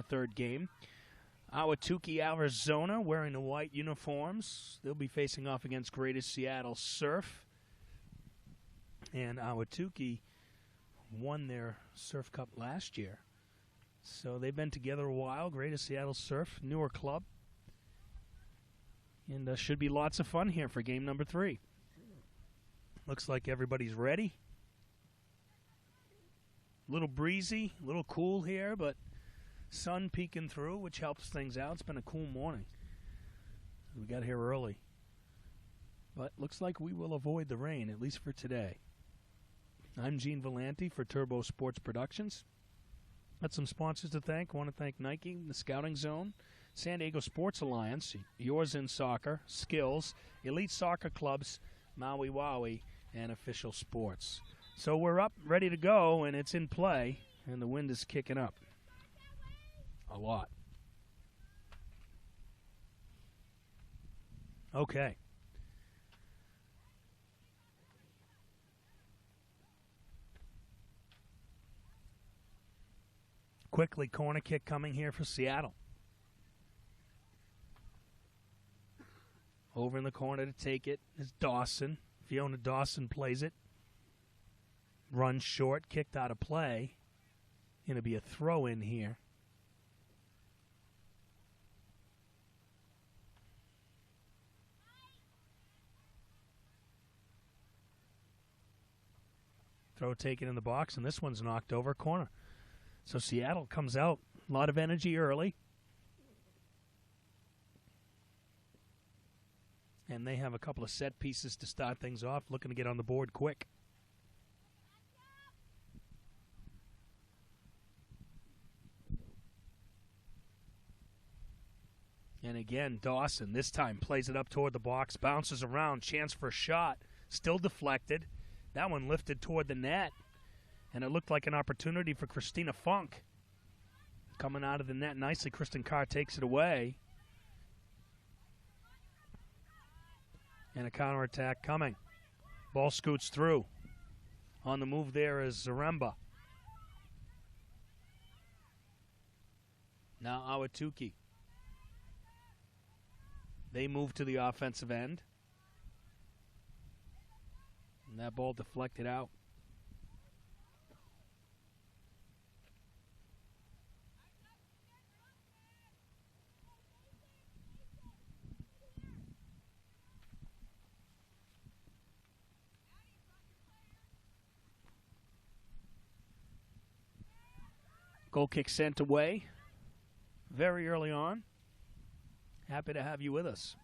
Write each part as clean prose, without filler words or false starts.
third game. Ahwatukee, Arizona, wearing the white uniforms. They'll be facing off against Greater Seattle Surf. And Ahwatukee won their Surf Cup last year. So they've been together a while. Greater Seattle Surf, newer club. And should be lots of fun here for game number 3. Looks like everybody's ready. A little breezy, a little cool here, but sun peeking through, which helps things out. It's been a cool morning. We got here early. But looks like we will avoid the rain, at least for today. I'm Gene Volanti for Turbo Sports Productions. Got some sponsors to thank. I want to thank Nike, the Scouting Zone, San Diego Sports Alliance, Yours in Soccer, Skills, Elite Soccer Clubs, Maui Wowie, and Official Sports. So we're up, ready to go, and it's in play, and the wind is kicking up a lot. Okay. Quickly, corner kick coming here for Seattle. Over in the corner to take it is Dawson. Fiona Dawson plays it. Runs short, kicked out of play. Going to be a throw in here. Throw taken in the box, and this one's knocked over corner. So Seattle comes out. A lot of energy early. And they have a couple of set pieces to start things off, looking to get on the board quick. And again, Dawson this time plays it up toward the box, bounces around, chance for a shot, still deflected. That one lifted toward the net, and it looked like an opportunity for Christina Funk. Coming out of the net nicely, Kristen Carr takes it away. And a counterattack coming. Ball scoots through. On the move there is Zaremba. Now Ahwatukee. They move to the offensive end. And that ball deflected out. Goal kick sent away very early on. Happy to have you with us.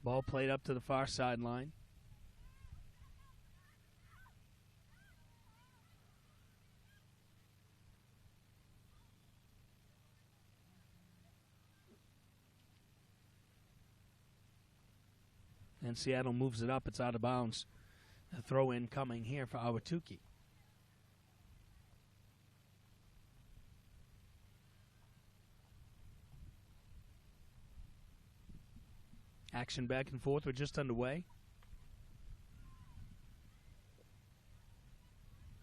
Ball played up to the far sideline. And Seattle moves it up. It's out of bounds. A throw-in coming here for Ahwatukee. Action back and forth. We're just underway.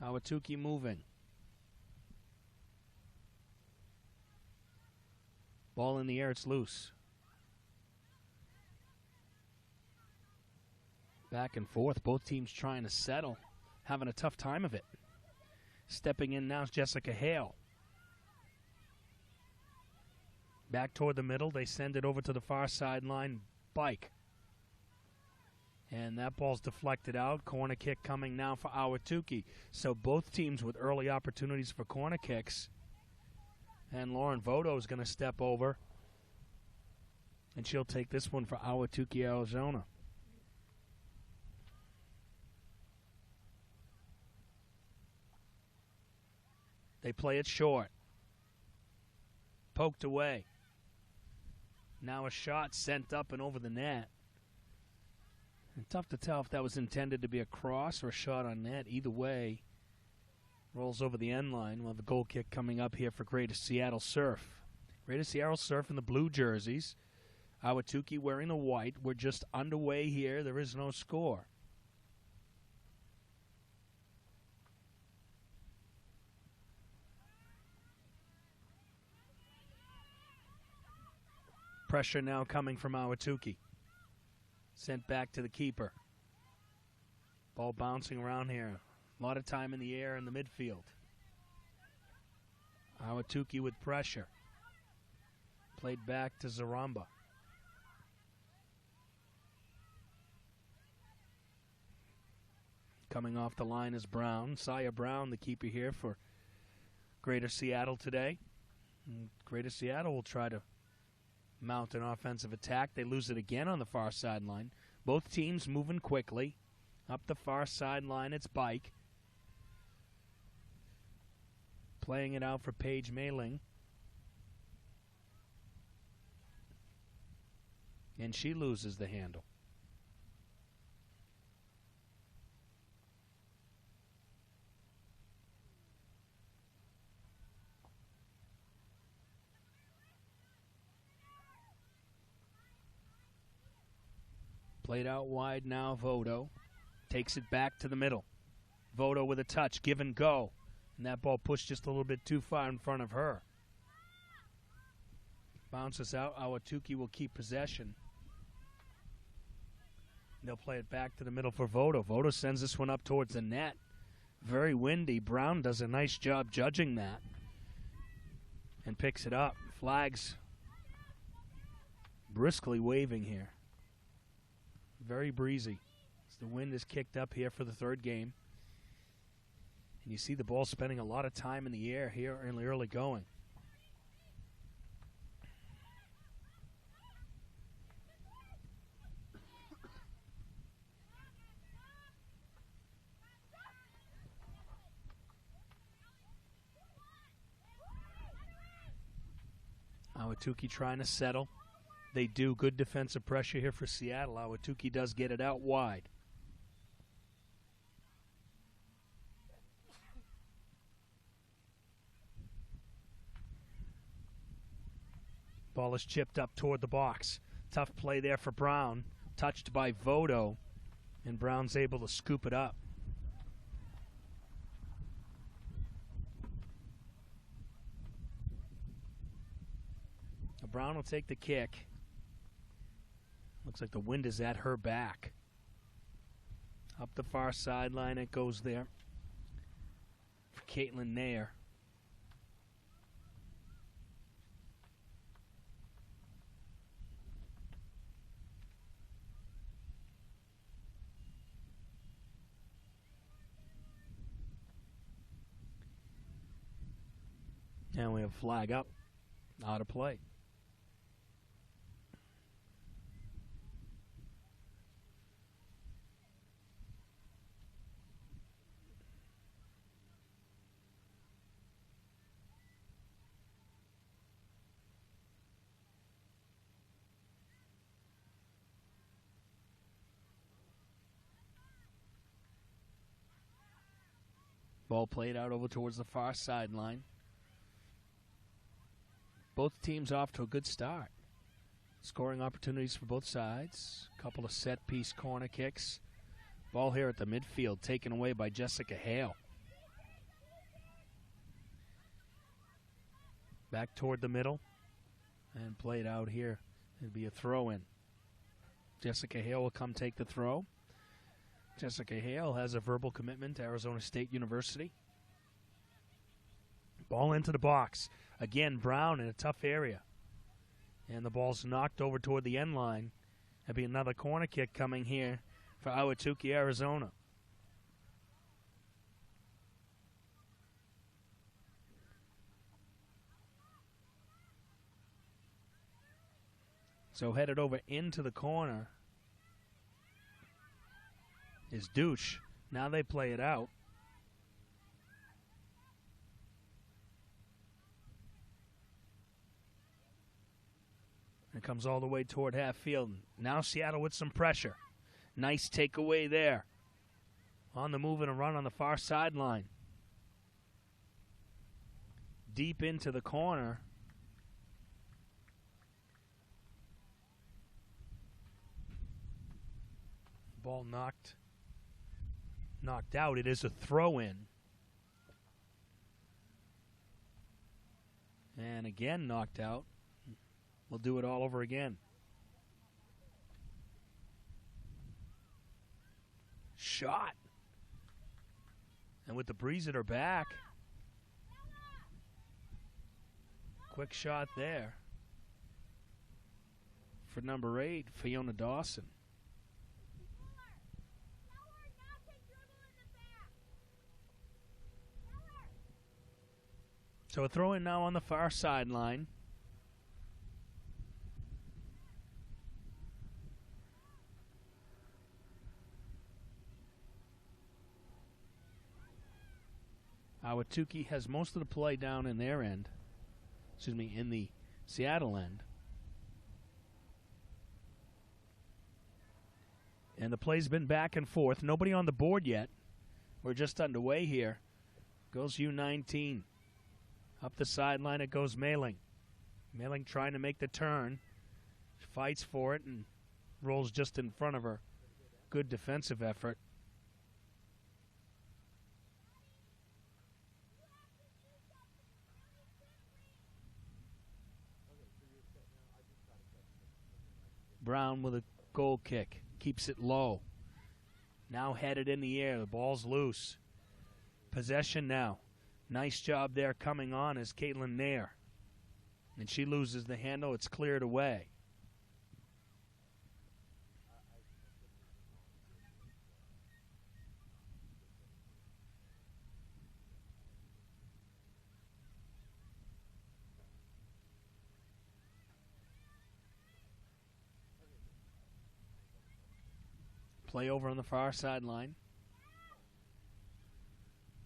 Ahwatukee moving. Ball in the air. It's loose. Back and forth, both teams trying to settle, having a tough time of it. Stepping in now is Jessica Hale. Back toward the middle, they send it over to the far sideline. Bike. And that ball's deflected out. Corner kick coming now for Ahwatukee. So both teams with early opportunities for corner kicks. And Lauren Voto is going to step over. And she'll take this one for Ahwatukee, Arizona. They play it short. Poked away. Now a shot sent up and over the net. And tough to tell if that was intended to be a cross or a shot on net. Either way, rolls over the end line. We'll have a goal kick coming up here for Greater Seattle Surf. Greater Seattle Surf in the blue jerseys. Ahwatukee wearing the white. We're just underway here. There is no score. Pressure now coming from Ahwatukee. Sent back to the keeper. Ball bouncing around here. A lot of time in the air in the midfield. Ahwatukee with pressure. Played back to Zaramba. Coming off the line is Brown. Saya Brown, the keeper here for Greater Seattle today. And Greater Seattle will try to mount an offensive attack. They lose it again on the far sideline. Both teams moving quickly. Up the far sideline, it's Bike. Playing it out for Paige Mailing. And she loses the handle. Played out wide now, Vodo. Takes it back to the middle. Vodo with a touch, give and go. And that ball pushed just a little bit too far in front of her. Bounces out. Ahwatukee will keep possession. They'll play it back to the middle for Vodo. Vodo sends this one up towards the net. Very windy. Brown does a nice job judging that. And picks it up. Flags briskly waving here. Very breezy. As the wind is kicked up here for the third game. And you see the ball spending a lot of time in the air here in the early going. Ahwatukee trying to settle. They do. Good defensive pressure here for Seattle. Ahwatukee does get it out wide. Ball is chipped up toward the box. Tough play there for Brown. Touched by Vodo. And Brown's able to scoop it up. Brown will take the kick. Looks like the wind is at her back. Up the far sideline it goes there for Caitlin Nair. And we have flag up, out of play. Ball played out over towards the far sideline. Both teams off to a good start. Scoring opportunities for both sides. A couple of set-piece corner kicks. Ball here at the midfield taken away by Jessica Hale. Back toward the middle. And played out here. It'll be a throw-in. Jessica Hale will come take the throw. Jessica Hale has a verbal commitment to Arizona State University. Ball into the box. Again, Brown in a tough area. And the ball's knocked over toward the end line. There'll be another corner kick coming here for Ahwatukee, Arizona. So headed over into the corner is Douche. Now they play it out. It comes all the way toward half field. Now Seattle with some pressure. Nice takeaway there. On the move and a run on the far sideline. Deep into the corner. Ball knocked out. It is a throw-in. And again knocked out. We'll do it all over again. Shot. And with the breeze at her back. Quick shot there. For number 8, Fiona Dawson. So a throw-in now on the far sideline. Ahwatukee has most of the play down in their end. Excuse me, in the Seattle end. And the play's been back and forth. Nobody on the board yet. We're just underway here. Goes GU19. Up the sideline it goes Mailing. Mailing trying to make the turn. Fights for it and rolls just in front of her. Good defensive effort. Brown with a goal kick. Keeps it low. Now headed in the air. The ball's loose. Possession now. Nice job there coming on is Caitlin Nair. And she loses the handle. It's cleared away. Play over on the far sideline.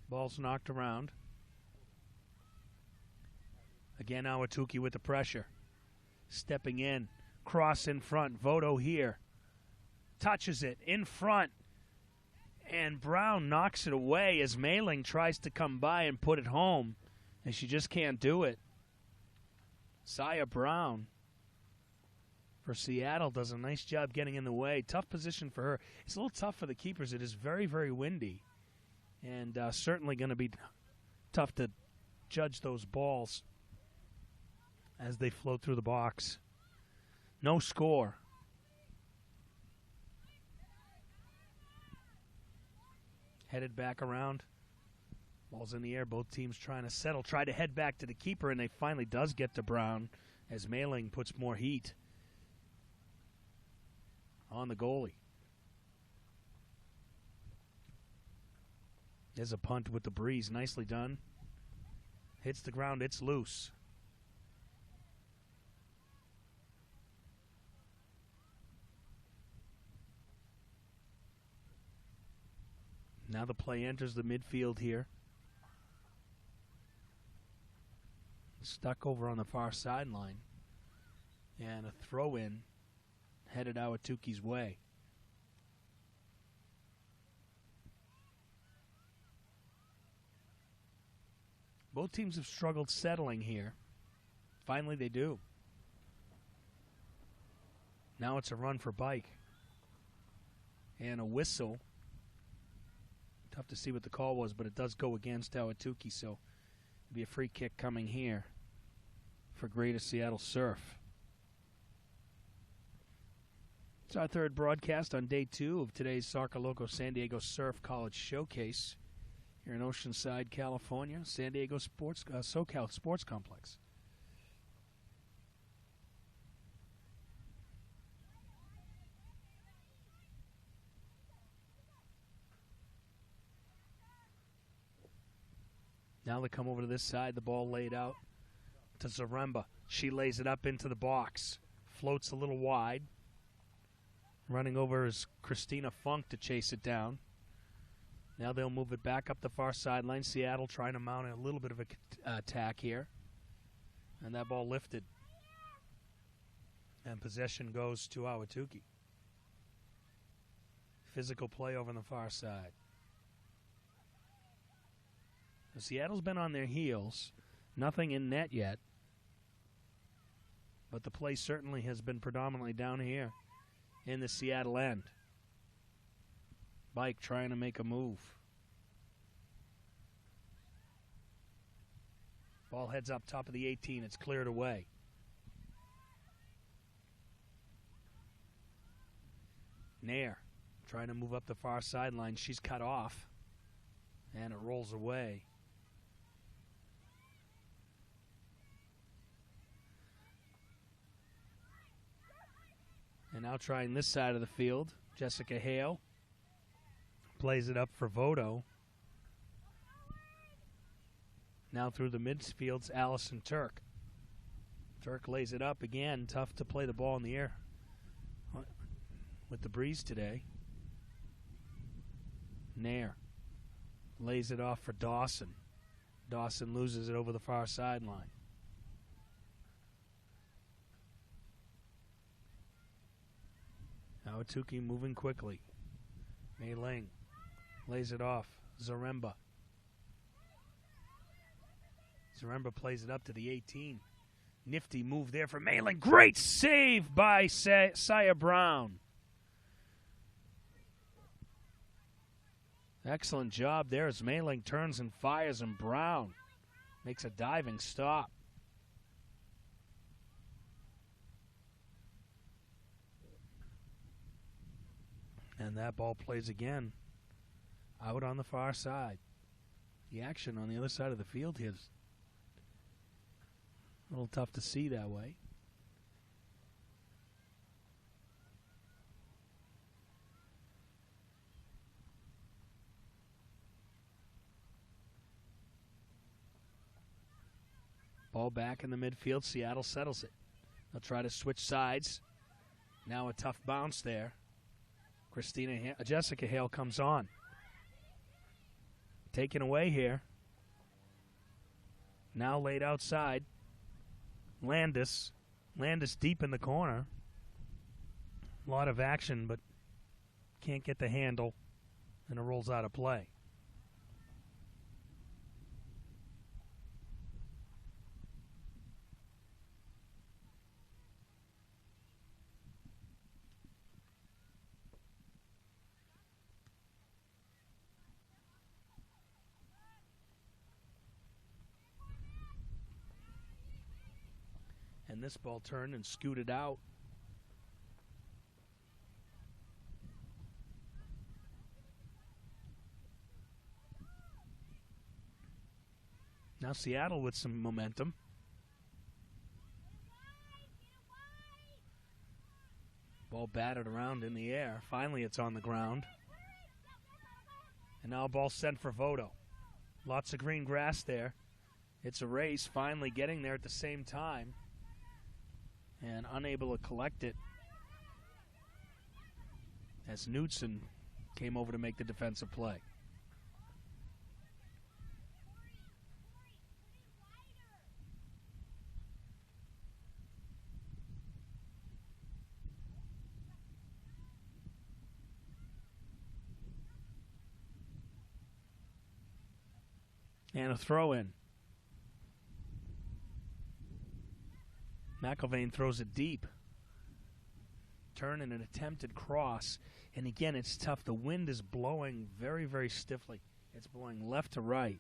Ball's knocked around. Again, Ahwatukee with the pressure. Stepping in. Cross in front. Voto here. Touches it in front. And Brown knocks it away as Mailing tries to come by and put it home. And she just can't do it. Saya Brown for Seattle does a nice job getting in the way. Tough position for her. It's a little tough for the keepers. It is very, very windy. And certainly going to be tough to judge those balls as they float through the box. No score. Headed back around. Ball's in the air. Both teams trying to settle. Try to head back to the keeper, and they finally does get to Brown as Mailing puts more heat on the goalie. There's a punt with the breeze. Nicely done. Hits the ground. It's loose. Now the play enters the midfield here. Stuck over on the far sideline. And a throw-in headed Ahwatukee's way. Both teams have struggled settling here. Finally they do. Now it's a run for Bike. And a whistle. Tough to see what the call was, but it does go against Ahwatukee, so it'll be a free kick coming here for Greater Seattle Surf. It's our third broadcast on day 2 of today's Soccer Loco San Diego Surf College Showcase here in Oceanside, California, San Diego SoCal Sports Complex. Now they come over to this side. The ball laid out to Zaremba. She lays it up into the box. Floats a little wide. Running over is Christina Funk to chase it down. Now they'll move it back up the far sideline. Seattle trying to mount a little bit of an attack here. And that ball lifted. And possession goes to Ahwatukee. Physical play over on the far side. Now, Seattle's been on their heels. Nothing in net yet. But the play certainly has been predominantly down here in the Seattle end. Mike trying to make a move. Ball heads up top of the 18. It's cleared away. Nair trying to move up the far sideline. She's cut off. And it rolls away. And now trying this side of the field, Jessica Hale plays it up for Voto. Now through the midfield's Allison Turk. Turk lays it up again. Tough to play the ball in the air with the breeze today. Nair lays it off for Dawson. Dawson loses it over the far sideline. Ahwatukee moving quickly. Mei Ling lays it off. Zaremba. Zaremba plays it up to the 18. Nifty move there for Mei Ling. Great save by Saya Brown. Excellent job there as Mei Ling turns and fires, and Brown makes a diving stop. And that ball plays again out on the far side. The action on the other side of the field here is a little tough to see that way. Ball back in the midfield. Seattle settles it. They'll try to switch sides. Now a tough bounce there. Jessica Hale comes on. Taken away here. Now laid outside. Landis. Landis deep in the corner. A lot of action, but can't get the handle, and it rolls out of play. And this ball turned and scooted out. Now Seattle with some momentum. Ball batted around in the air. Finally it's on the ground. And now a ball sent for Voto. Lots of green grass there. It's a race, finally getting there at the same time. And unable to collect it as Knudsen came over to make the defensive play. And a throw in. McIlvaine throws it deep. Turn in an attempted cross. And again, it's tough. The wind is blowing very, very stiffly. It's blowing left to right.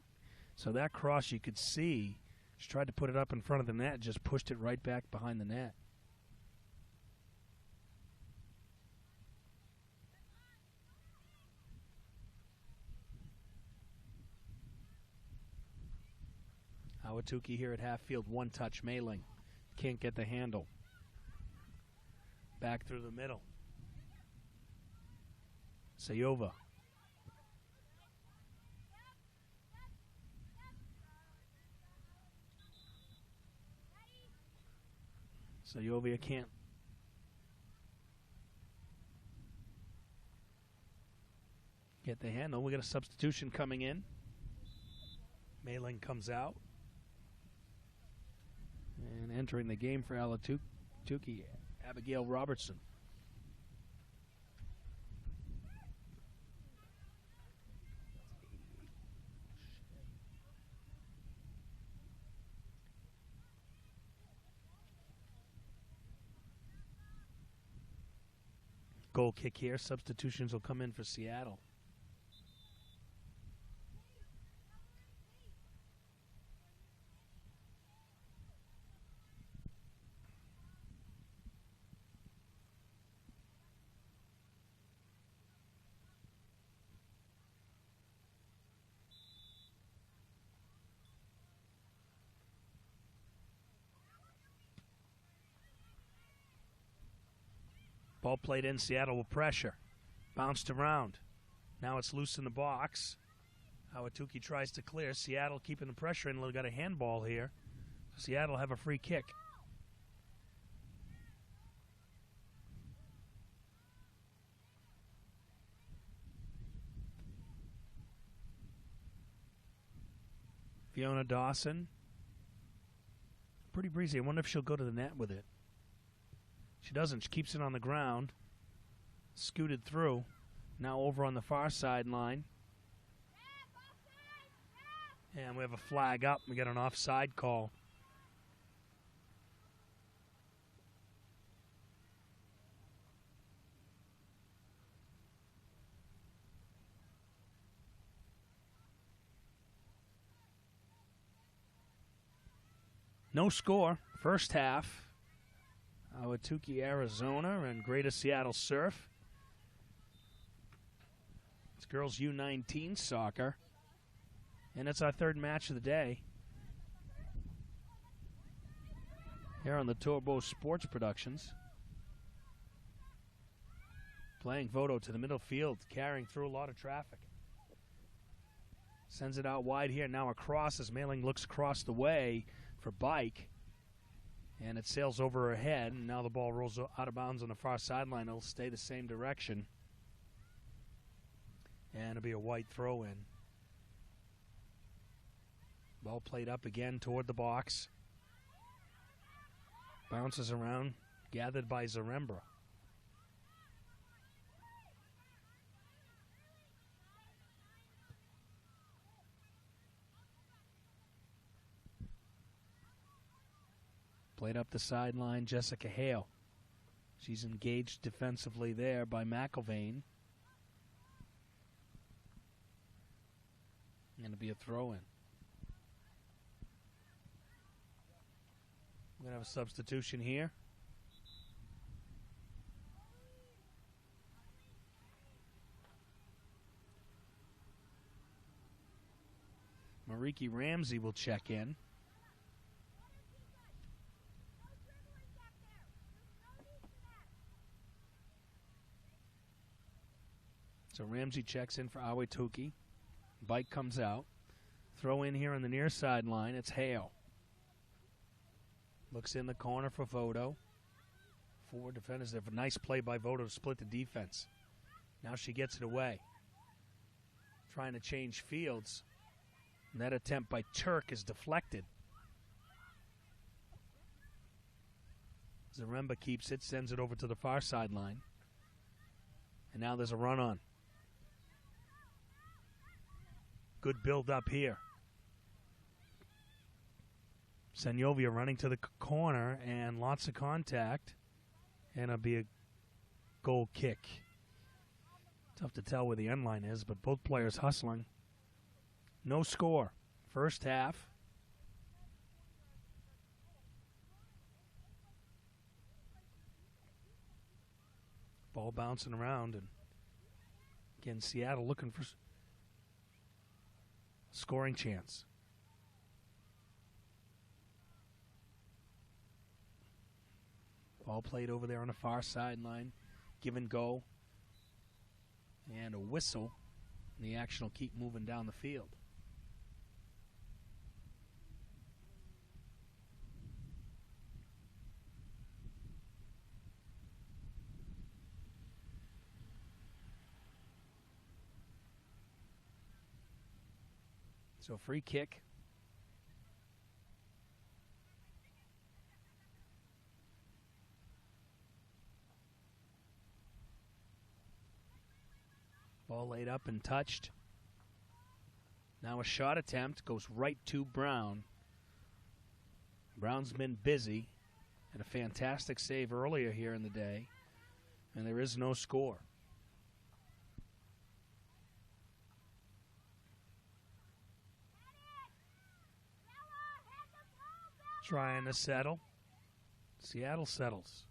So that cross you could see, she tried to put it up in front of the net, just pushed it right back behind the net. Ahwatukee here at half field. One touch, Mei Ling. Can't get the handle. Back through the middle. Sayova. Sayova can't. Get the handle. We got a substitution coming in. Mei Ling comes out. And entering the game for Ahwatukee, Abigail Robertson. Goal kick here. Substitutions will come in for Seattle. Ball played in, Seattle with pressure. Bounced around. Now it's loose in the box. Ahwatukee tries to clear. Seattle keeping the pressure in. Got a handball here. Seattle have a free kick. Fiona Dawson. Pretty breezy. I wonder if she'll go to the net with it. She doesn't. She keeps it on the ground. Scooted through. Now over on the far sideline. And we have a flag up. We got an offside call. No score. First half. Ahwatukee, Arizona, and Greater Seattle Surf. It's girls U19 soccer. And it's our third match of the day. Here on the Turbo Sports Productions. Playing Vodo to the middle field, carrying through a lot of traffic. Sends it out wide here. Now across as Mailing looks across the way for Bike. And it sails over her head. And now the ball rolls out of bounds on the far sideline. It'll stay the same direction. And it'll be a white throw in. Ball played up again toward the box. Bounces around. Gathered by Zarembra. Played up the sideline, Jessica Hale. She's engaged defensively there by McIlvain. Going to be a throw-in. We're going to have a substitution here. Mariki Ramsey will check in. So Ramsey checks in for Ahwatukee. Bike comes out. Throw in here on the near sideline. It's Hale. Looks in the corner for Vodo. Four defenders there. A nice play by Vodo to split the defense. Now she gets it away. Trying to change fields. And that attempt by Turk is deflected. Zaremba keeps it, sends it over to the far sideline. And now there's a run on. Good build up here. Senyovia running to the corner and lots of contact. And it'll be a goal kick. Tough to tell where the end line is, but both players hustling. No score. First half. Ball bouncing around. And again, Seattle looking for scoring chance. Ball played over there on the far sideline. Give and go. And a whistle. And the action will keep moving down the field. So free kick. Ball laid up and touched. Now a shot attempt goes right to Brown. Brown's been busy. Had a fantastic save earlier here in the day. And there is no score. Trying to settle. Seattle settles.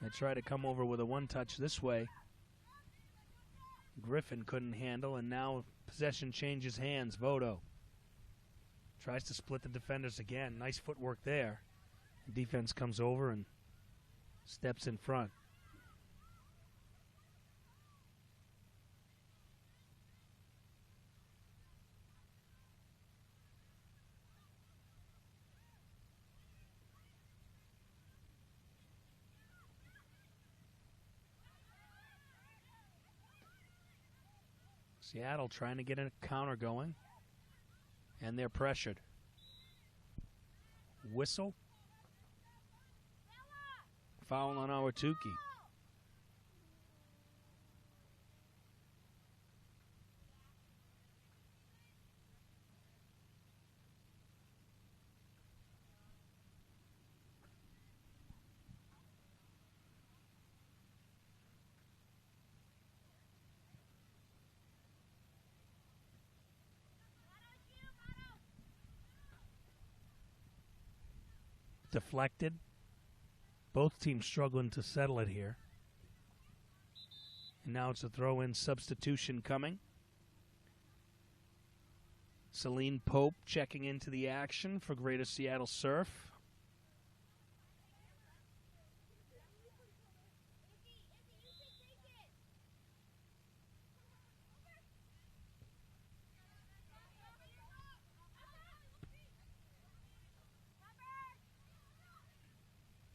They try to come over with a one-touch this way. Griffin couldn't handle, and now possession changes hands. Vodo tries to split the defenders again. Nice footwork there. The defense comes over and steps in front. Seattle trying to get a counter going, and they're pressured. Whistle. Foul on Ahwatukee. Deflected. Both teams struggling to settle it here. And now it's a throw-in substitution coming. Celine Pope checking into the action for Greater Seattle Surf.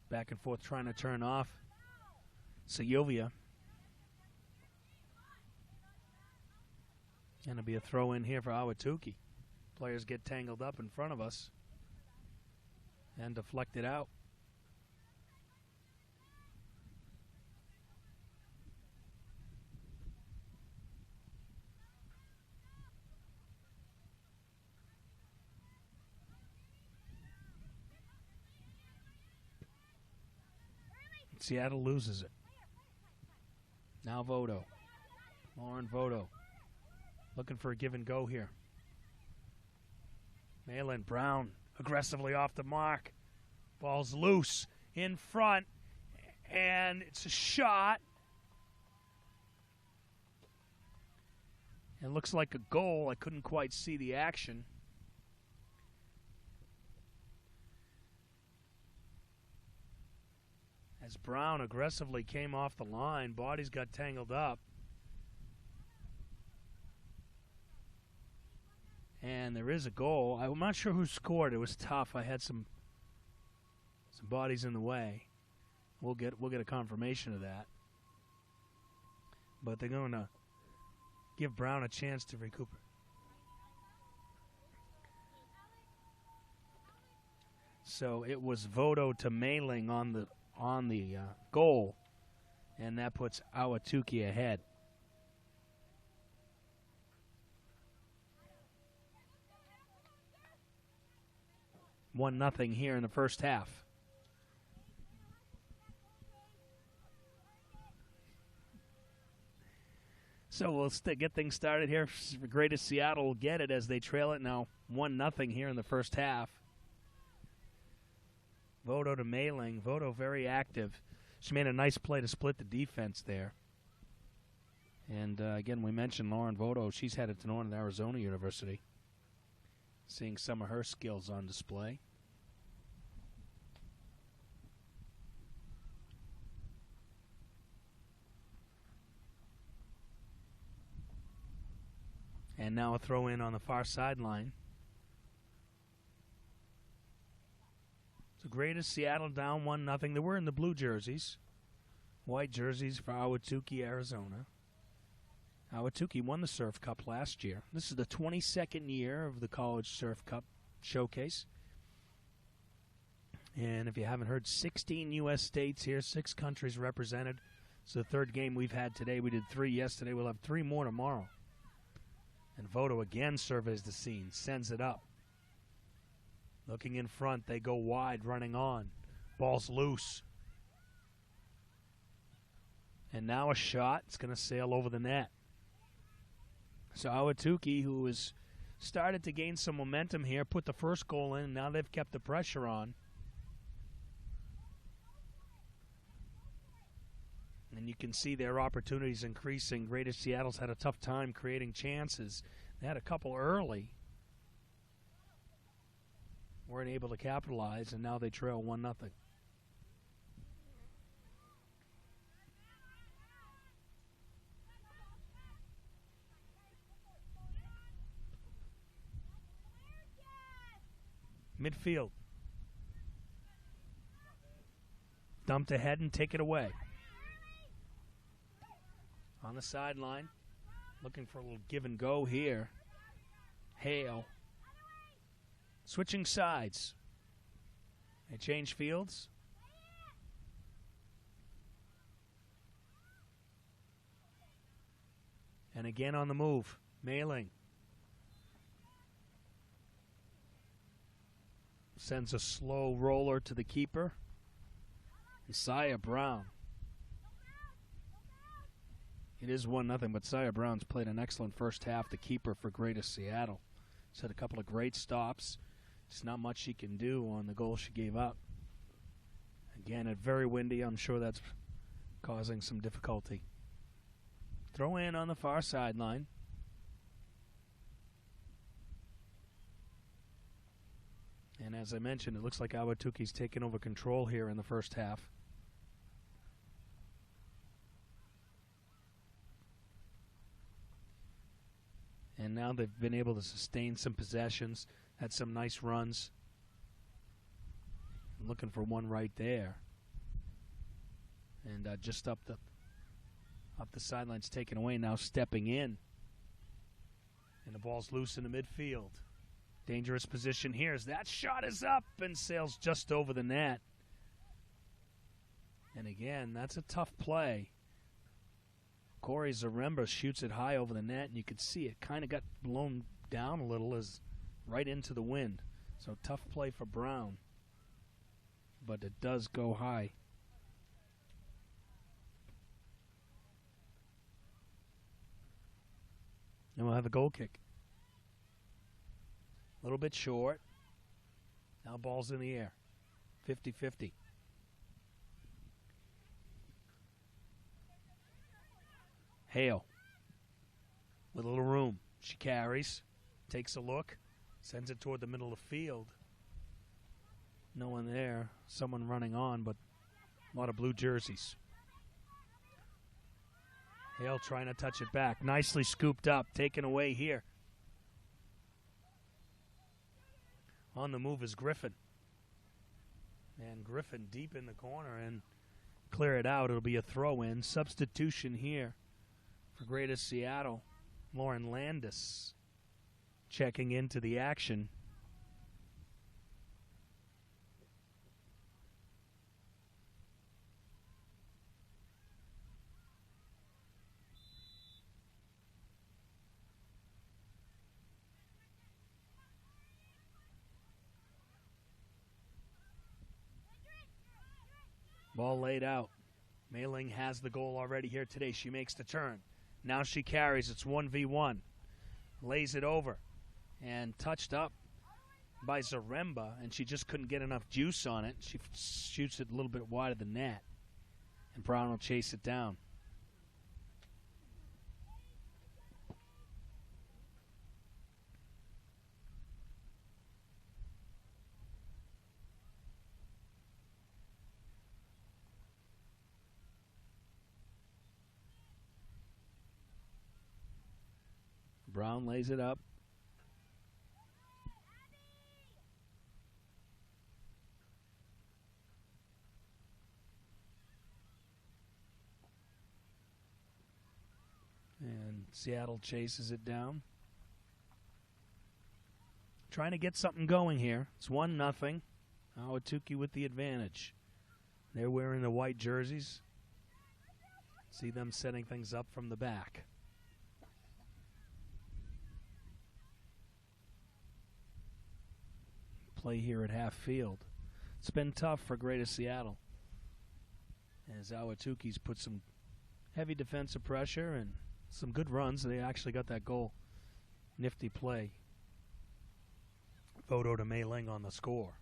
Back and forth trying to turn off Sayovia. Going to be a throw in here for Ahwatukee. Players get tangled up in front of us and deflected out. Seattle loses it. Now Vodo. Lauren Vodo. Looking for a give and go here. Malin Brown aggressively off the mark. Ball's loose in front. And it's a shot. It looks like a goal. I couldn't quite see the action. As Brown aggressively came off the line, bodies got tangled up. And there is a goal. I'm not sure who scored. It was tough. I had some bodies in the way. We'll get a confirmation of that. But they're going to give Brown a chance to recoup. So it was Vodo to Mailing on the goal, and that puts Ahwatukee ahead. One nothing here in the first half. So we'll get things started here. Greater Seattle will get it as they trail it now 1-0 here in the first half. Vodo to Mailing. Vodo very active. She made a nice play to split the defense there. And again, we mentioned Lauren Vodo. She's headed to Northern Arizona University. Seeing some of her skills on display. And now a throw in on the far sideline. So Greater Seattle down 1-0. They were in the blue jerseys. White jerseys for Ahwatukee, Arizona. Ahwatukee won the Surf Cup last year. This is the 22nd year of the College Surf Cup Showcase. And if you haven't heard, 16 U.S. states here, 6 countries represented. It's the third game we've had today. We did 3 yesterday. We'll have 3 more tomorrow. And Vodo again surveys the scene, sends it up. Looking in front, they go wide, running on. Ball's loose. And now a shot. It's going to sail over the net. So Ahwatukee, who has started to gain some momentum here, put the first goal in, and now they've kept the pressure on. And you can see their opportunities increasing. Greater Seattle's had a tough time creating chances. They had a couple early. Weren't able to capitalize, and now they trail 1-0. Midfield. Dumped ahead and take it away. On the sideline. Looking for a little give and go here. Hale. Switching sides. They change fields. And again on the move. Mailing. Sends a slow roller to the keeper. Isaiah Brown. It is 1-0, but Isaiah Brown's played an excellent first half, the keeper for Greatest Seattle. She's had a couple of great stops. There's not much she can do on the goal she gave up. Again, it's very windy. I'm sure that's causing some difficulty. Throw in on the far sideline. And as I mentioned, it looks like Ahwatukee's taken over control here in the first half. And now they've been able to sustain some possessions, had some nice runs. Looking for one right there. And just up the sidelines taken away, now stepping in. And the ball's loose in the midfield. Dangerous position here as that shot is up and sails just over the net. And again, that's a tough play. Corey Zaremba shoots it high over the net, and you could see it kind of got blown down a little as right into the wind. So tough play for Brown. But it does go high. And we'll have a goal kick. A little bit short. Now ball's in the air. 50-50. Hale with a little room. She carries, takes a look, sends it toward the middle of the field. No one there. Someone running on, but a lot of blue jerseys. Hale trying to touch it back. Nicely scooped up, taken away here. On the move is Griffin. And Griffin deep in the corner and clear it out. It'll be a throw-in. Substitution here for Greatest Seattle. Lauren Landis checking into the action. Ball laid out. Mailing has the goal already here today. She makes the turn. Now she carries. It's 1v1. Lays it over. And touched up by Zaremba, and she just couldn't get enough juice on it. She shoots it a little bit wide of the net. And Brown will chase it down. Brown lays it up. And Seattle chases it down. Trying to get something going here. It's 1-0. Ahwatukee with the advantage. They're wearing the white jerseys. See them setting things up from the back. Play here at half field. It's been tough for Greatest Seattle, as Ahwatukee's put some heavy defensive pressure and some good runs. They actually got that goal. Nifty play. Photo to Mei Ling on the score.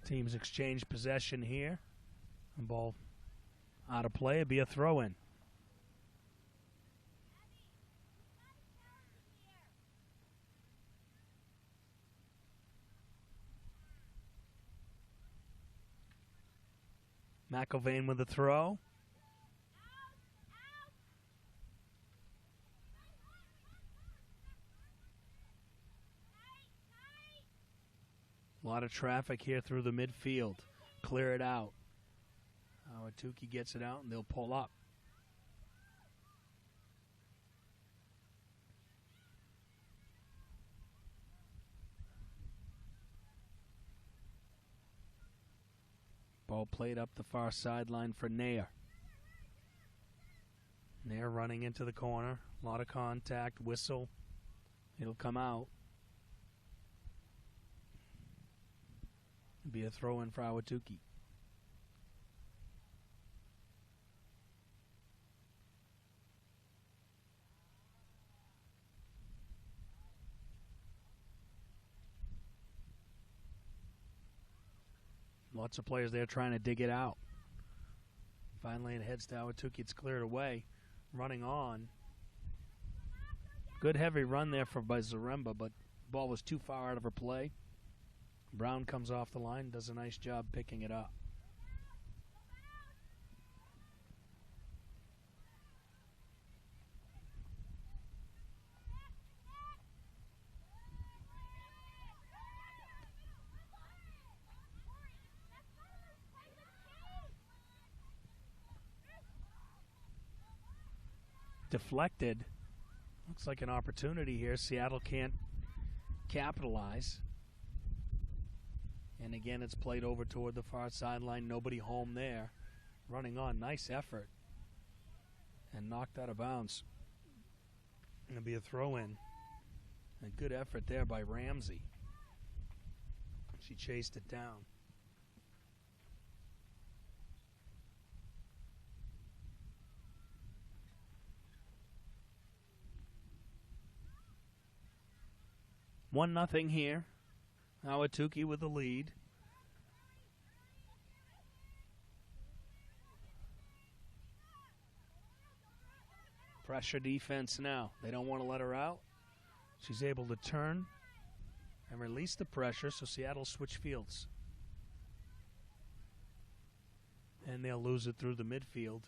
Teams exchange possession here. The ball out of play. It'd be a throw-in. McIlvain with the throw. lot of traffic here through the midfield. Clear it out. Ahwatukee gets it out, and they'll pull up. Ball played up the far sideline for Nair. Nair running into the corner. A lot of contact, whistle. It'll come out. It'll be a throw in for Ahwatukee. Lots of players there trying to dig it out. Finally, it heads to Ahwatukee. It's cleared away. Running on. Good heavy run there by Zaremba, but the ball was too far out of her play. Brown comes off the line, does a nice job picking it up. Deflected. Looks like an opportunity here. Seattle can't capitalize. And again, it's played over toward the far sideline. Nobody home there. Running on. Nice effort. And knocked out of bounds. Going to be a throw-in. A good effort there by Ramsey. She chased it down. One nothing here. Ahwatukee with the lead. Pressure defense now. They don't want to let her out. She's able to turn and release the pressure, so Seattle switch fields. And they'll lose it through the midfield.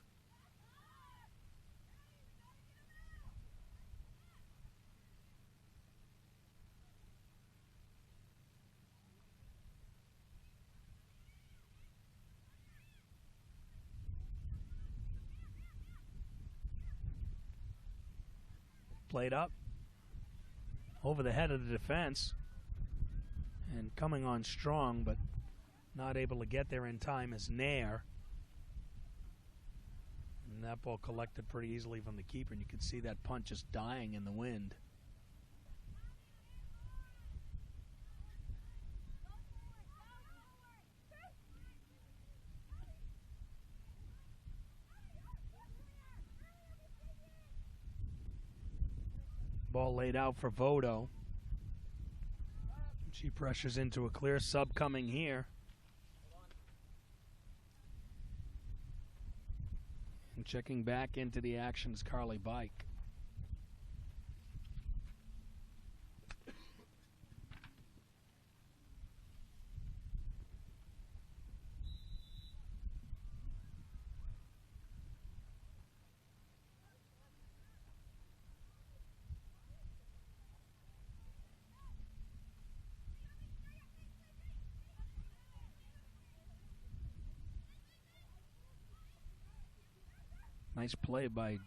Played up over the head of the defense and coming on strong, but not able to get there in time is Nair. And that ball collected pretty easily from the keeper, and you can see that punt just dying in the wind. Ball laid out for Vodo. She pressures into a clear sub coming here. And checking back into the action is Carly Bike. Nice play by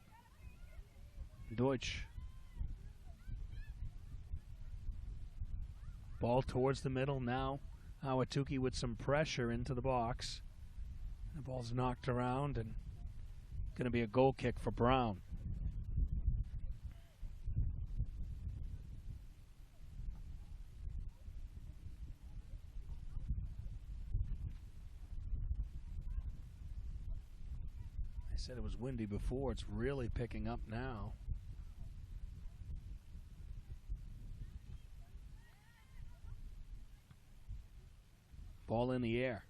Deutsch. Ball towards the middle now. Ahwatukee with some pressure into the box. The ball's knocked around and going to be a goal kick for Brown. Said it was windy before. It's really picking up now. Ball in the air.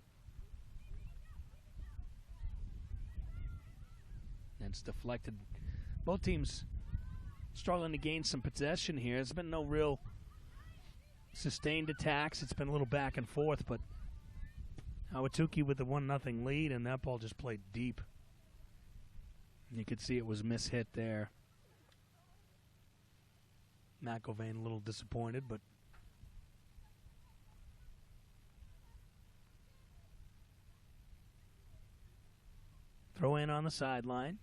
And it's deflected. Both teams struggling to gain some possession here. There's been no real sustained attacks. It's been a little back and forth, but Ahwatukee with the 1-0 lead, and that ball just played deep. You could see it was mishit there. McIlvain a little disappointed, but Throw in on the sideline.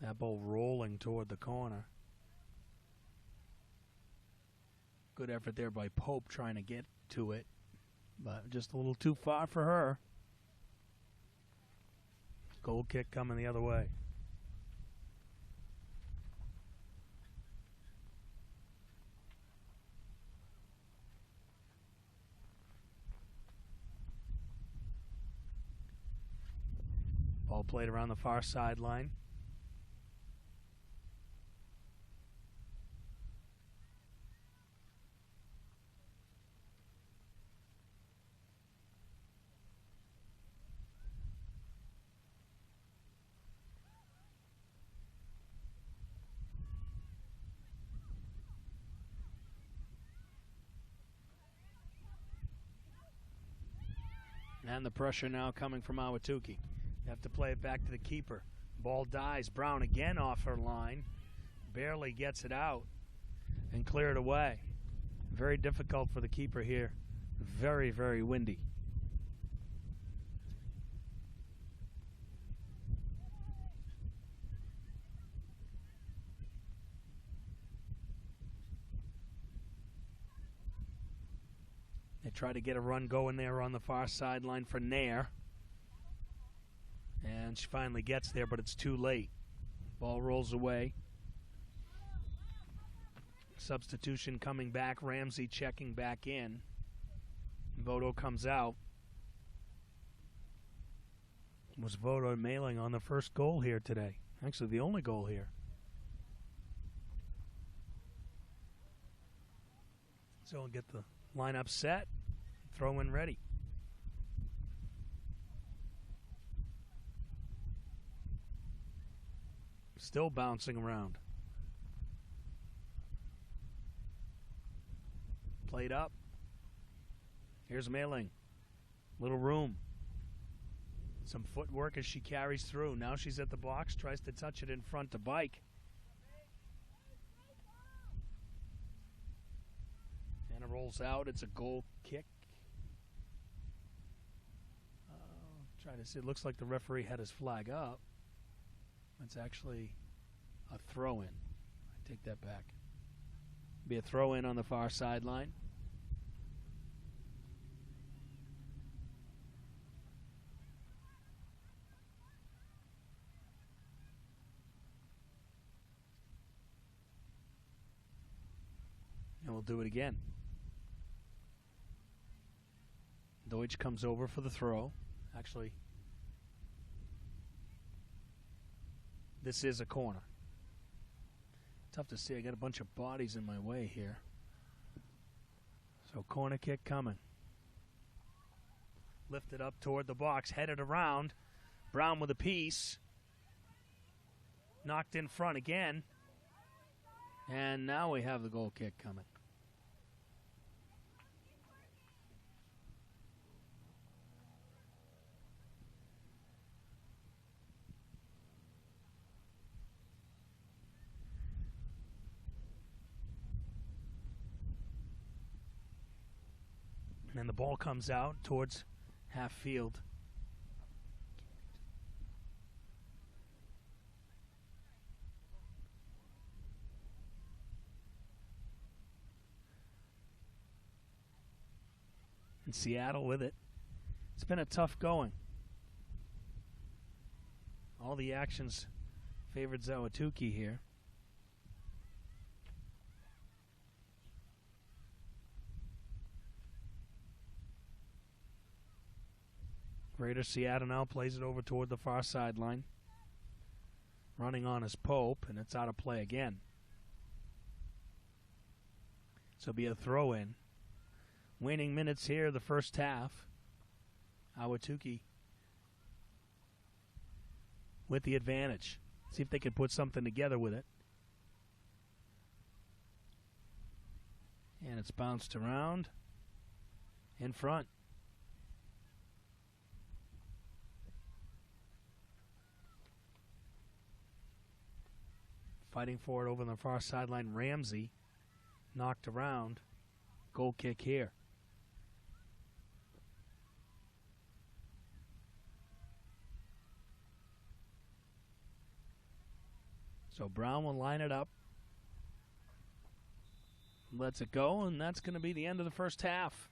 That ball rolling toward the corner. Good effort there by Pope trying to get to it, but just a little too far for her. Goal kick coming the other way. Ball played around the far sideline. And the pressure now coming from Ahwatukee. You have to play it back to the keeper. Ball dies. Brown again off her line. Barely gets it out and cleared away. Very difficult for the keeper here. Very, very windy. They try to get a run going there on the far sideline for Nair. And she finally gets there, but it's too late. Ball rolls away. Substitution coming back. Ramsey checking back in. Voto comes out. Was Voto mailing on the first goal here today? Actually, the only goal here. So we'll get the lineup set. Throw in ready. Still bouncing around. Played up. Here's Mailing. Little room. Some footwork as she carries through. Now she's at the box. Tries to touch it in front to Bike. And it rolls out. It's a goal kick. Try to see. It looks like the referee had his flag up. It's actually a throw-in. I take that back. Be a throw-in on the far sideline. And we'll do it again. Deutsch comes over for the throw. Actually, this is a corner. Tough to see. I got a bunch of bodies in my way here. So corner kick coming. Lifted up toward the box. Headed around. Brown with a piece. Knocked in front again. And now we have the goal kick coming. And the ball comes out towards half field. And Seattle with it. It's been a tough going. All the actions favored Ahwatukee here. Greater Seattle now plays it over toward the far sideline. Running on is Pope, and it's out of play again. So it'll be a throw-in. Waning minutes here, the first half. Ahwatukee with the advantage. See if they can put something together with it. And it's bounced around in front. fighting for it over on the far sideline. Ramsey knocked around. Goal kick here. So Brown will line it up. Lets it go, and that's going to be the end of the first half.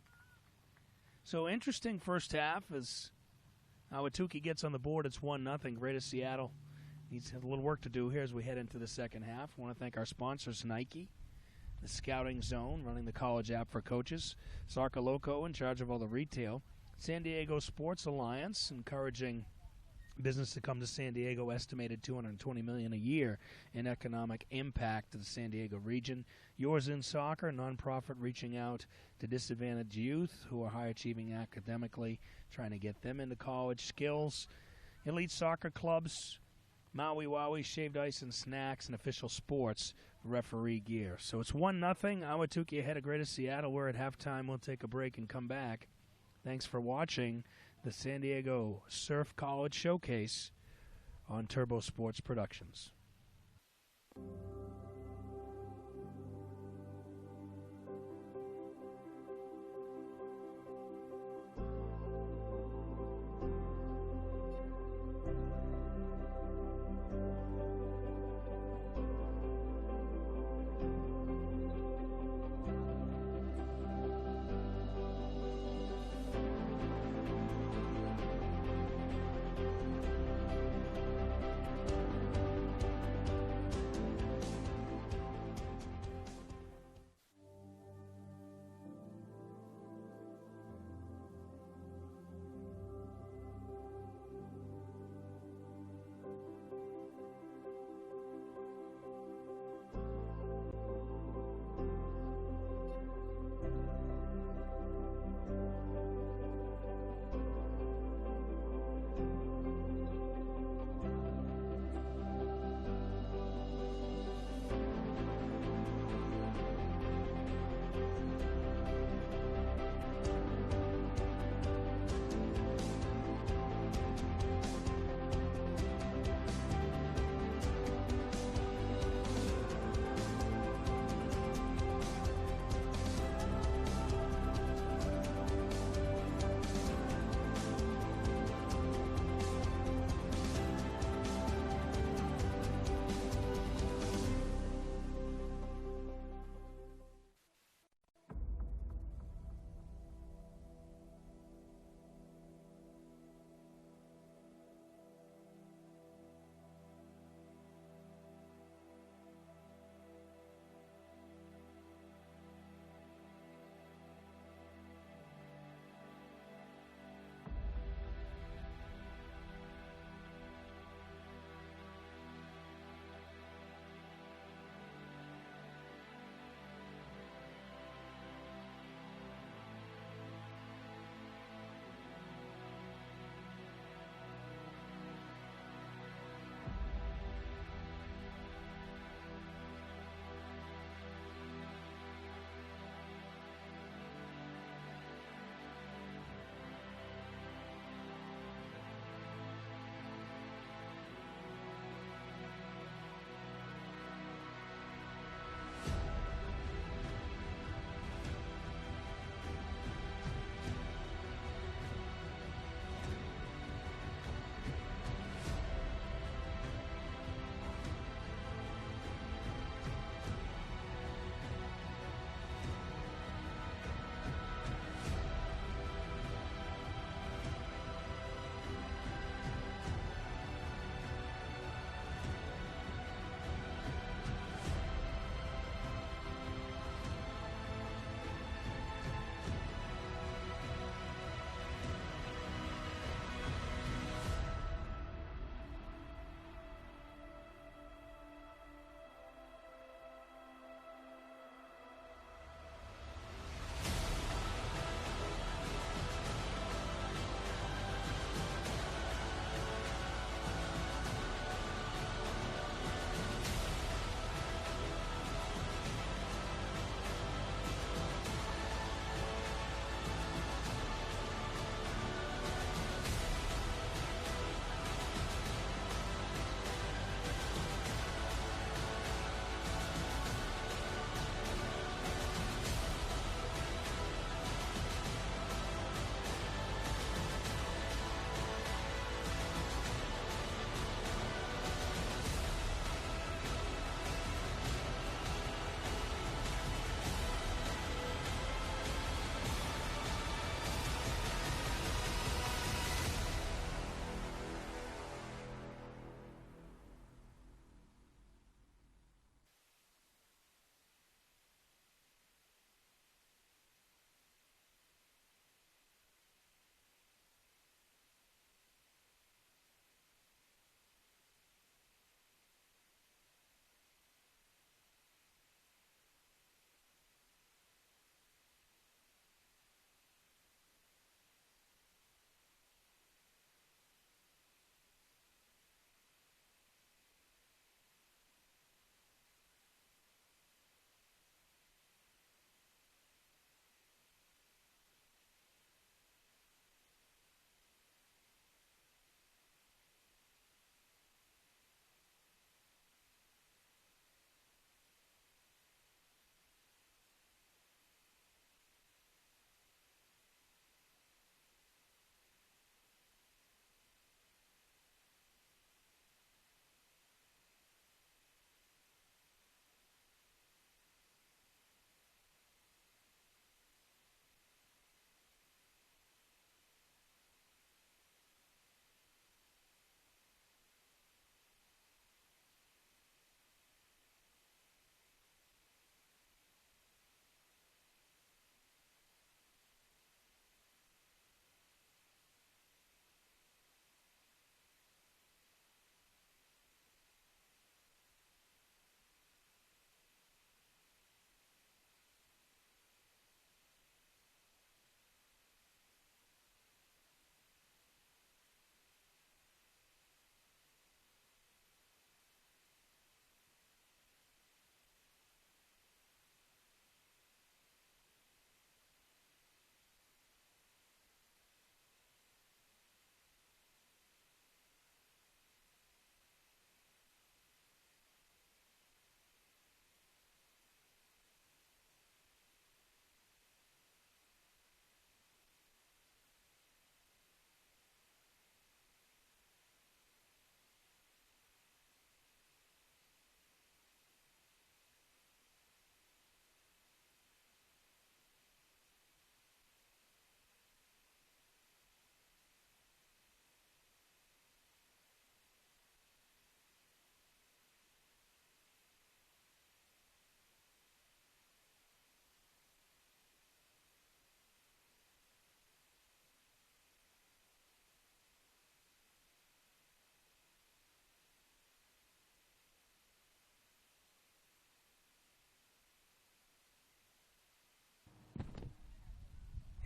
So interesting first half as Ahwatukee gets on the board. It's 1-0. Greater Seattle needs a little work to do here as we head into the second half. I want to thank our sponsors, Nike, the Scouting Zone, running the college app for coaches, Soccer Loco, in charge of all the retail, San Diego Sports Alliance, encouraging business to come to San Diego, estimated $220 million a year in economic impact to the San Diego region. Yours in Soccer, nonprofit reaching out to disadvantaged youth who are high achieving academically, trying to get them into college. Skills, elite soccer clubs, Maui Wowie, shaved ice and snacks, and official sports referee gear. So it's 1-0. Ahwatukee ahead of Greater Seattle. We're at halftime. We'll take a break and come back. Thanks for watching the San Diego Surf College Showcase on Turbo Sports Productions.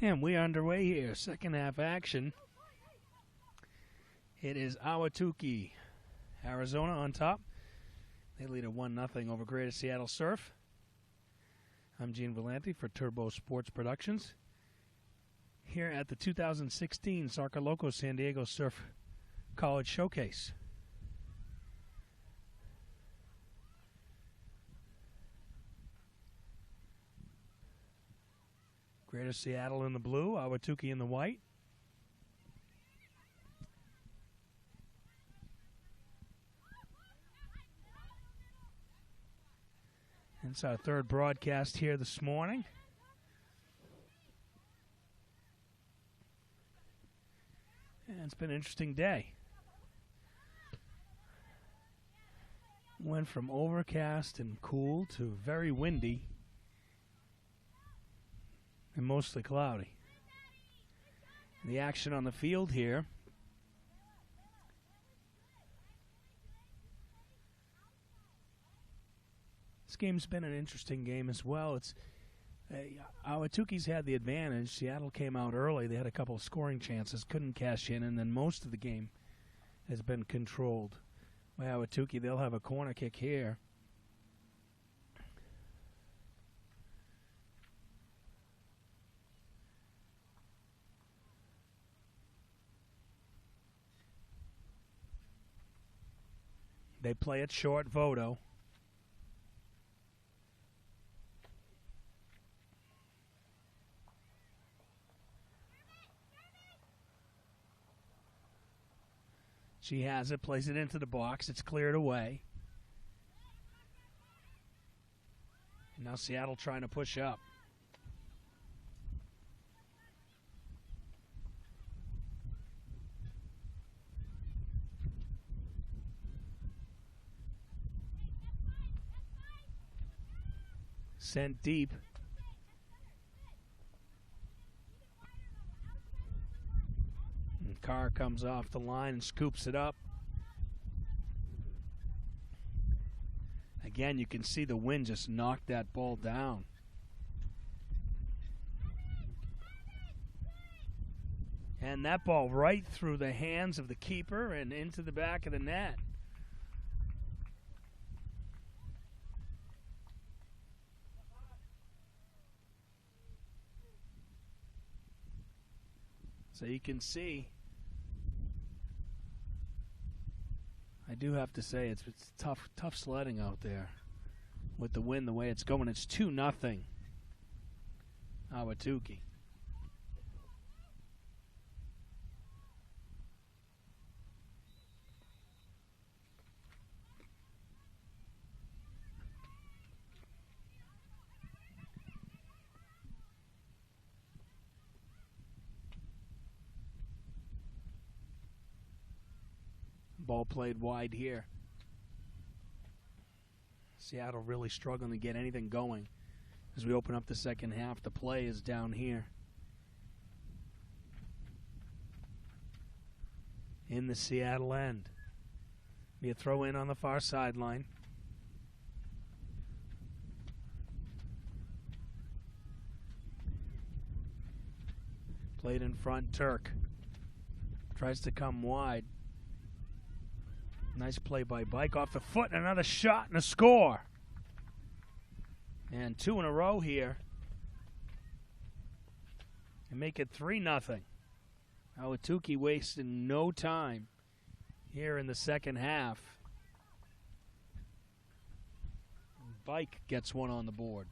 And we are underway here. Second half action. It is Ahwatukee, Arizona on top. They lead at 1-0 over Greater Seattle Surf. I'm Gene Valenti for Turbo Sports Productions. Here at the 2016 Sarca Loco San Diego Surf College Showcase. Greater Seattle in the blue, Ahwatukee in the white. It's our third broadcast here this morning. And it's been an interesting day. Went from overcast and cool to very windy and mostly cloudy. The action on the field here. This game's been an interesting game as well. Ahwatukee's had the advantage. Seattle came out early. They had a couple of scoring chances, couldn't cash in, and then most of the game has been controlled by Ahwatukee. They'll have a corner kick here. They play it short, Vodo. She has it, plays it into the box. It's cleared away. And now Seattle trying to push up. Sent deep. And Carr comes off the line and scoops it up. Again, you can see the wind just knocked that ball down. And that ball right through the hands of the keeper and into the back of the net. So you can see, I do have to say it's tough sledding out there with the wind the way it's going. It's 2-0 Ahwatukee. Ball played wide here. Seattle really struggling to get anything going as we open up the second half. The play is down here in the Seattle end. Be a throw in on the far sideline. Played in front, Turk tries to come wide. Nice play by Bike off the foot, and another shot and a score. And 2 in a row here. And make it 3-0. Ahwatukee wasted no time here in the second half. Bike gets one on the board.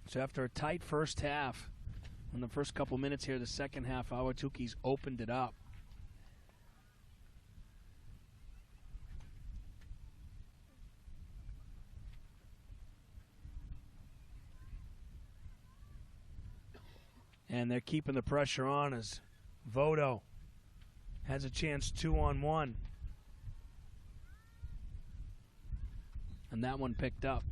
So after a tight first half, in the first couple minutes here, the second half, Ahwatukee's opened it up. And they're keeping the pressure on as Vodo has a chance 2-on-1. And that one picked up.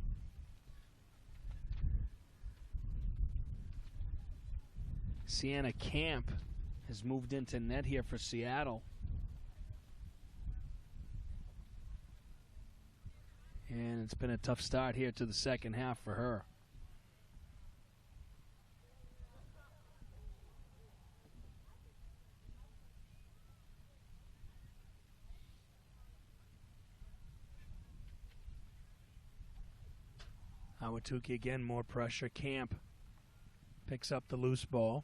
Sienna Camp has moved into net here for Seattle. it's been a tough start here to the second half for her. Ahwatukee again, more pressure. Camp picks up the loose ball.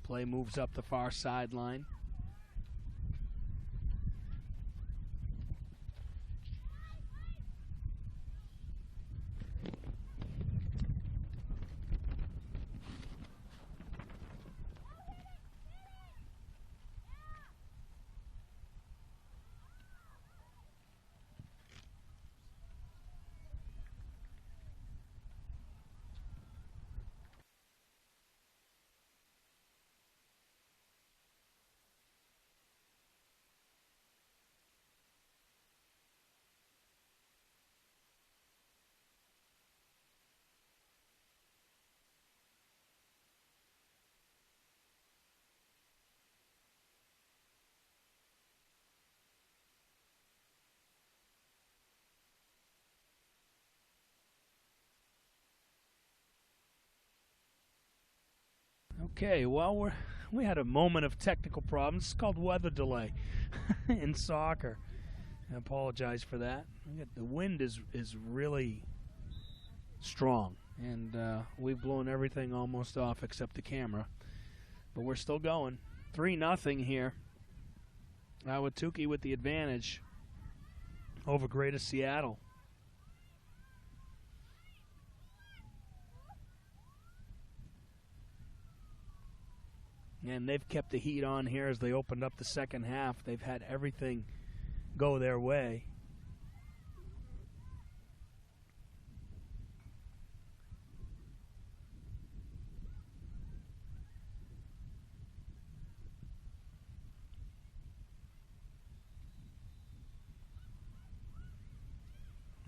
Play moves up the far sideline. Okay, well, we had a moment of technical problems. It's called weather delay in soccer. I apologize for that. The wind is really strong, and we've blown everything almost off except the camera. But we're still going. 3-0 here. Ahwatukee with the advantage over Greater Seattle. And they've kept the heat on here as they opened up the second half. They've had everything go their way.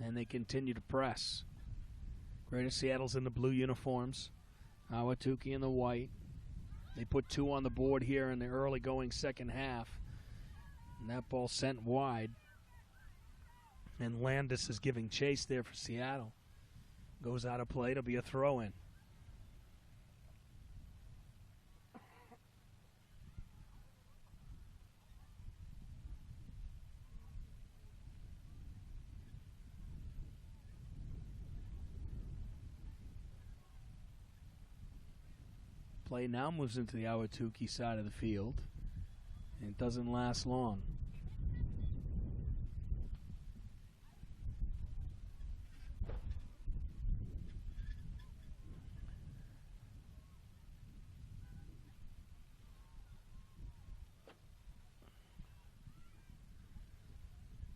And they continue to press. Greater Seattle's in the blue uniforms. Ahwatukee in the white. They put 2 on the board here in the early going second half. And that ball sent wide. And Landis is giving chase there for Seattle. Goes out of play. It'll be a throw-in. Play now moves into the Ahwatukee side of the field, and it doesn't last long.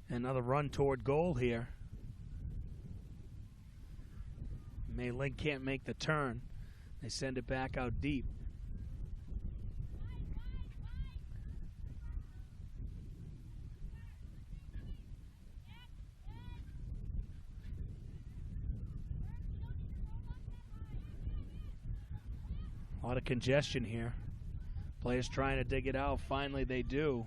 Another run toward goal here. May-Ling can't make the turn. They send it back out deep. A lot of congestion here. Players trying to dig it out. Finally they do.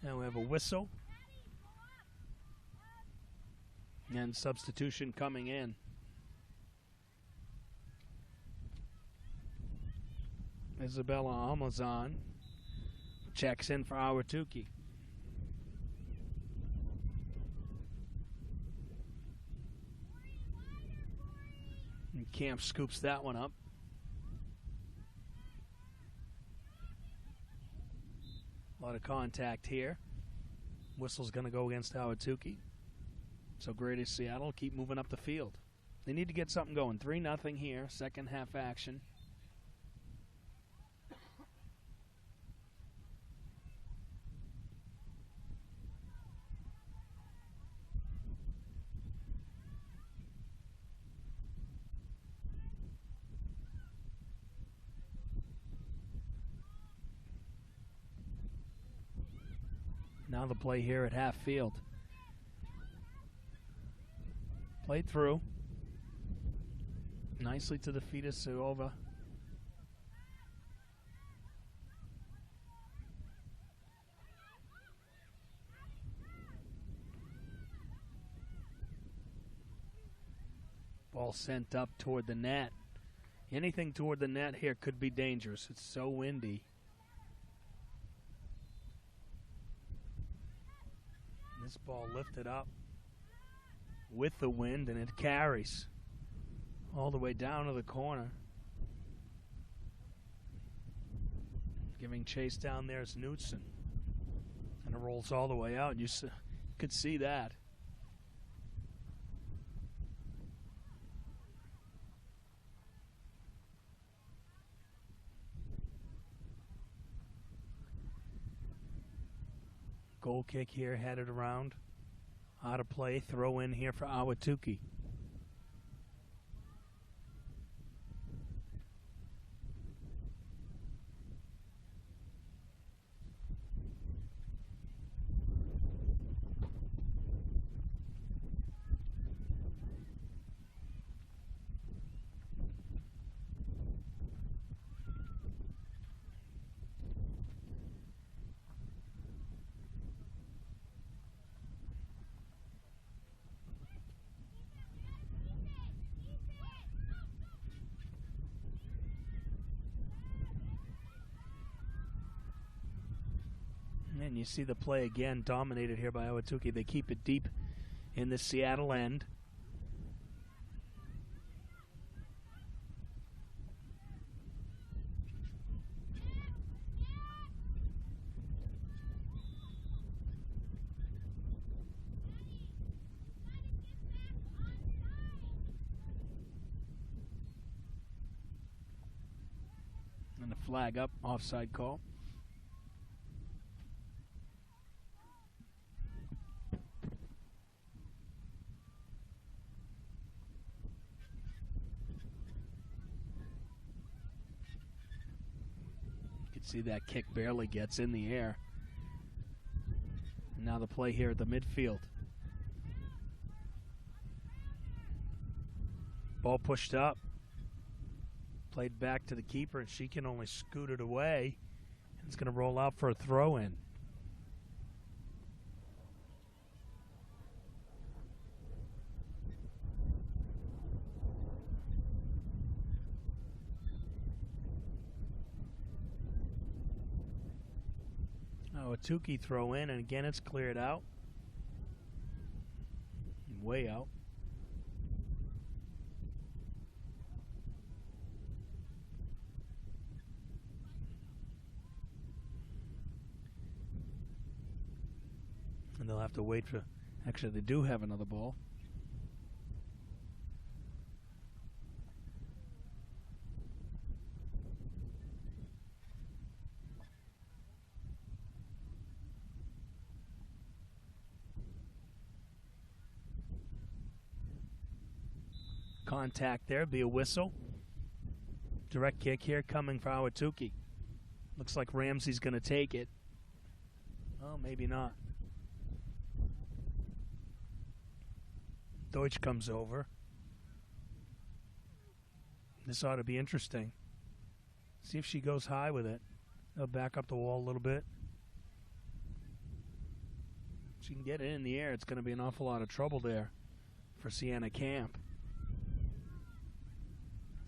Now we have a whistle. And substitution coming in. Isabella Almazan checks in for Ahwatukee. And Camp scoops that one up. A lot of contact here. Whistle's going to go against Ahwatukee. So Greater Seattle keep moving up the field. They need to get something going. 3-0 here, second half action. Now the play here at half field. Played through. Nicely to the feet of Silva. Ball sent up toward the net. Anything toward the net here could be dangerous. It's so windy. This ball lifted up with the wind, and it carries all the way down to the corner. Giving chase down there is Knutson. And it rolls all the way out. You could see that. Goal kick here, headed around. Out of play, throw in here for Ahwatukee. And you see the play again dominated here by Ahwatukee. They keep it deep in the Seattle end. And the flag up, offside call. See that kick barely gets in the air. And now the play here at the midfield. Ball pushed up. Played back to the keeper, and she can only scoot it away. And it's going to roll out for a throw-in. Ahwatukee throw in, and again it's cleared out. Way out. And they'll have to wait for, actually they do have another ball. Contact there, be a whistle. Direct kick here coming for Ahwatukee. Looks like Ramsey's going to take it. Oh, maybe not. Deutsch comes over. This ought to be interesting. See if she goes high with it. They'll back up the wall a little bit. If she can get it in the air, it's going to be an awful lot of trouble there for Sienna Camp.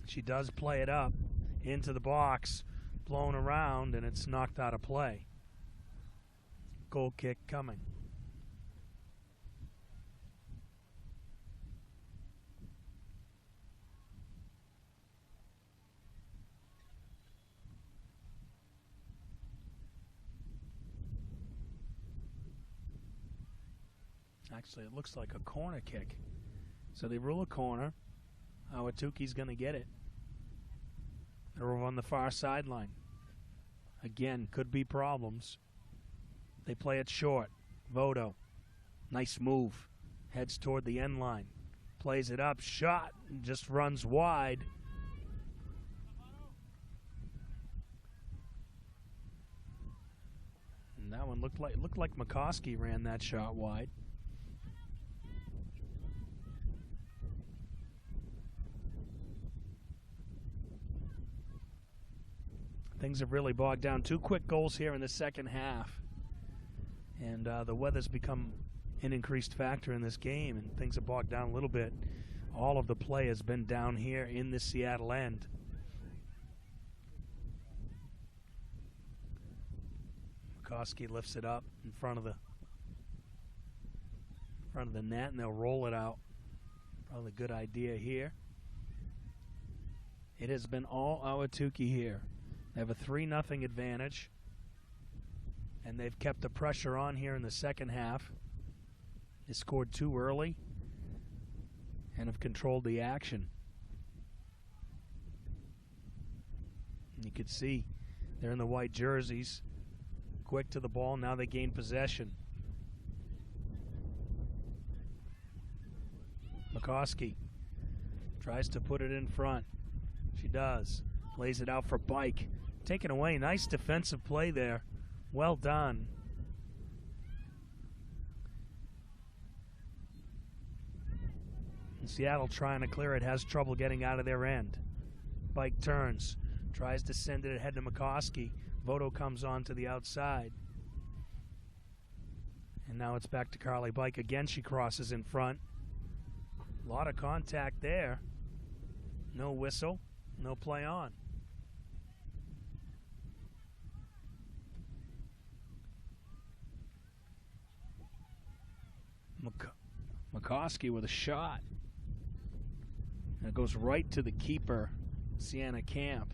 She does play it up into the box, blown around, and it's knocked out of play. Goal kick coming. Actually, it looks like a corner kick. So they rule a corner. Ahwatukee's going to get it. They're over on the far sideline. Again, could be problems. They play it short. Vodo. Nice move. Heads toward the end line. Plays it up. Shot. And just runs wide. that one looked like McCoskey ran that shot wide. Things have really bogged down. 2 quick goals here in the second half. And the weather's become an increased factor in this game, and things have bogged down a little bit. All of the play has been down here in the Seattle end. McCoskey lifts it up in front of the net, and they'll roll it out. Probably a good idea here. It has been all Ahwatukee here. They have a 3-0 advantage, and they've kept the pressure on here in the second half. They scored 2 early and have controlled the action. And you can see they're in the white jerseys, quick to the ball. Now they gain possession. McCoskey tries to put it in front. She does. Lays it out for Bike. Taken away. Nice defensive play there. Well done. And Seattle trying to clear it, has trouble getting out of their end. Bike turns, tries to send it ahead to McCoskey. Voto comes on to the outside. And now it's back to Carly Bike. Again, she crosses in front. A lot of contact there. No whistle, no play on. McCoskey with a shot. And it goes right to the keeper, Sienna Camp.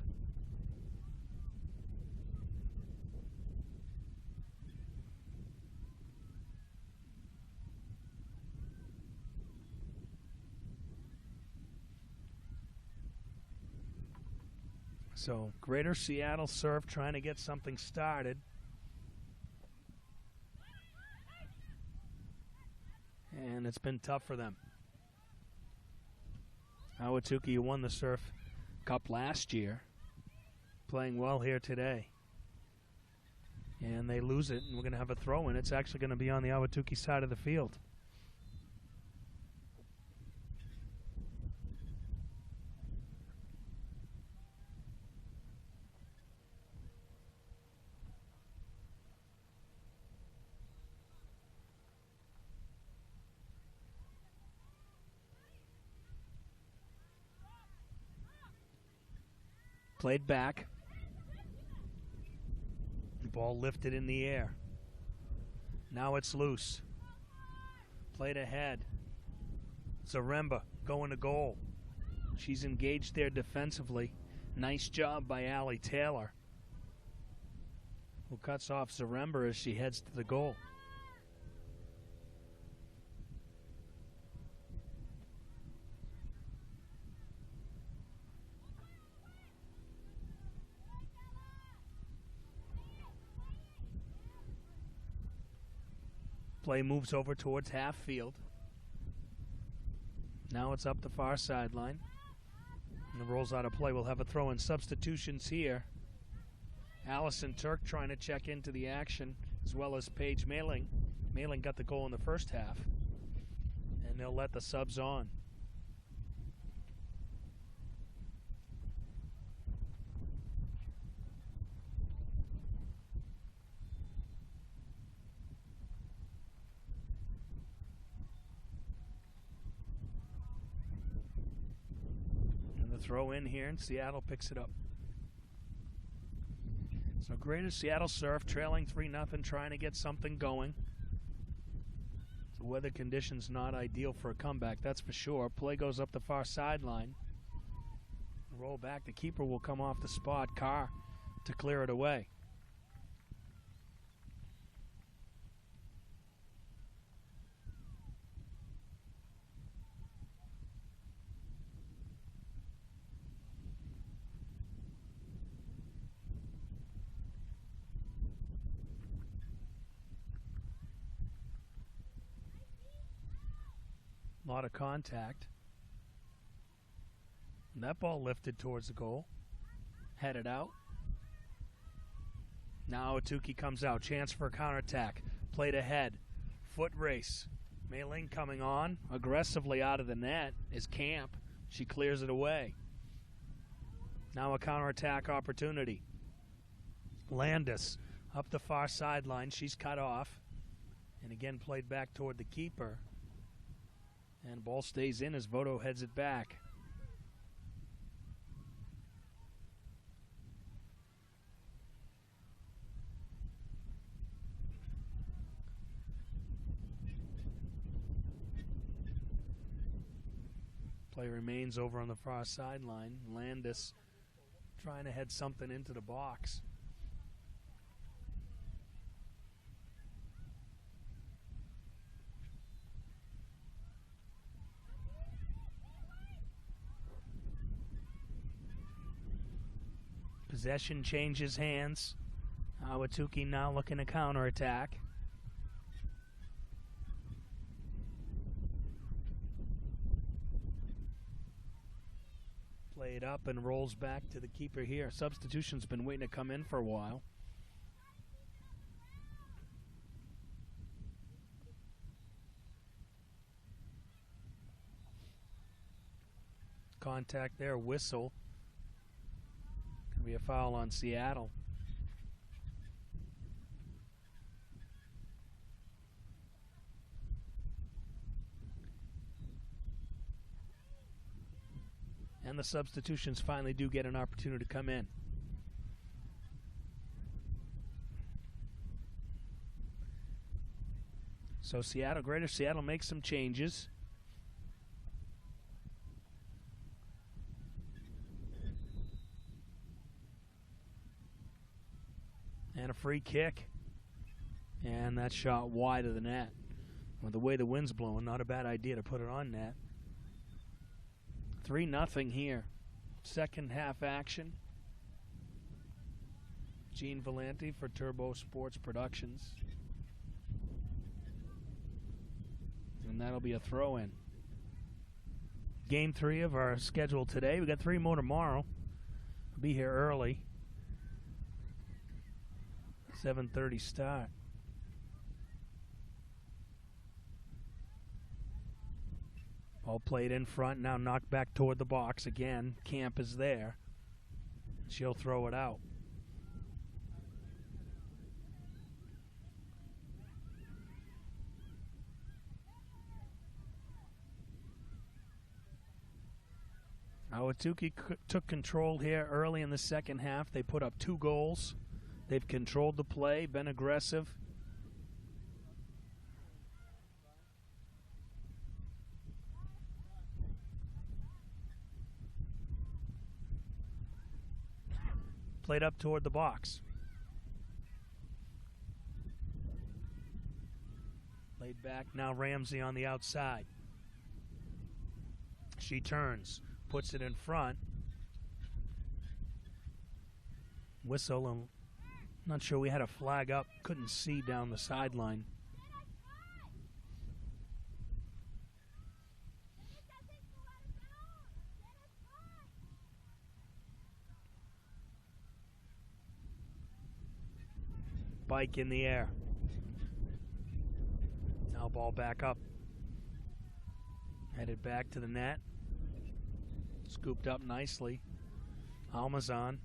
So Greater Seattle Surf trying to get something started. And it's been tough for them. Ahwatukee won the Surf Cup last year, playing well here today. And they lose it, and we're going to have a throw-in. It's actually going to be on the Ahwatukee side of the field. Played back. The ball lifted in the air. Now it's loose. Played ahead. Zaremba going to goal. She's engaged there defensively. Nice job by Allie Taylor, who cuts off Zaremba as she heads to the goal. Play moves over towards half field. Now it's up the far sideline. And it rolls out of play. We'll have a throw in. Substitutions here. Allison Turk trying to check into the action, as well as Paige Mailing. Mailing got the goal in the first half. And they'll let the subs on. Throw in here, and Seattle picks it up. So Greater Seattle Surf trailing 3-0, trying to get something going. The weather conditions not ideal for a comeback, that's for sure. Play goes up the far sideline. Roll back, the keeper will come off the spot. Carr to clear it away. A lot of contact. And that ball lifted towards the goal. Headed out. Now Ahwatukee comes out. Chance for a counterattack. Played ahead. Foot race. Mei Ling coming on. Aggressively out of the net is Camp. She clears it away. Now a counterattack opportunity. Landis up the far sideline. She's cut off. And again played back toward the keeper. And ball stays in as Voto heads it back. Play remains over on the far sideline. Landis trying to head something into the box. Possession changes hands. Ahwatukee now looking to counterattack. Played up and rolls back to the keeper here. Substitution's been waiting to come in for a while. Contact there, whistle. Could be a foul on Seattle. And the substitutions finally do get an opportunity to come in. So Greater Seattle makes some changes. And a free kick. And that shot wide of the net. Well, the way the wind's blowing, not a bad idea to put it on net. 3-0 here. Second half action. Gene Valenti for Turbo Sports Productions. And that'll be a throw-in. Game 3 of our schedule today. We got 3 more tomorrow. We'll be here early. 7:30 start. Ball played in front, now knocked back toward the box again. Camp is there. She'll throw it out. Ahwatukee took control here early in the second half. They put up 2 goals. They've controlled the play, been aggressive. Played up toward the box. Laid back, now Ramsey on the outside. She turns, puts it in front. Whistle, and not sure we had a flag up, couldn't see down the sideline. Bike in the air. Now ball back up. Headed back to the net. Scooped up nicely. Almazan.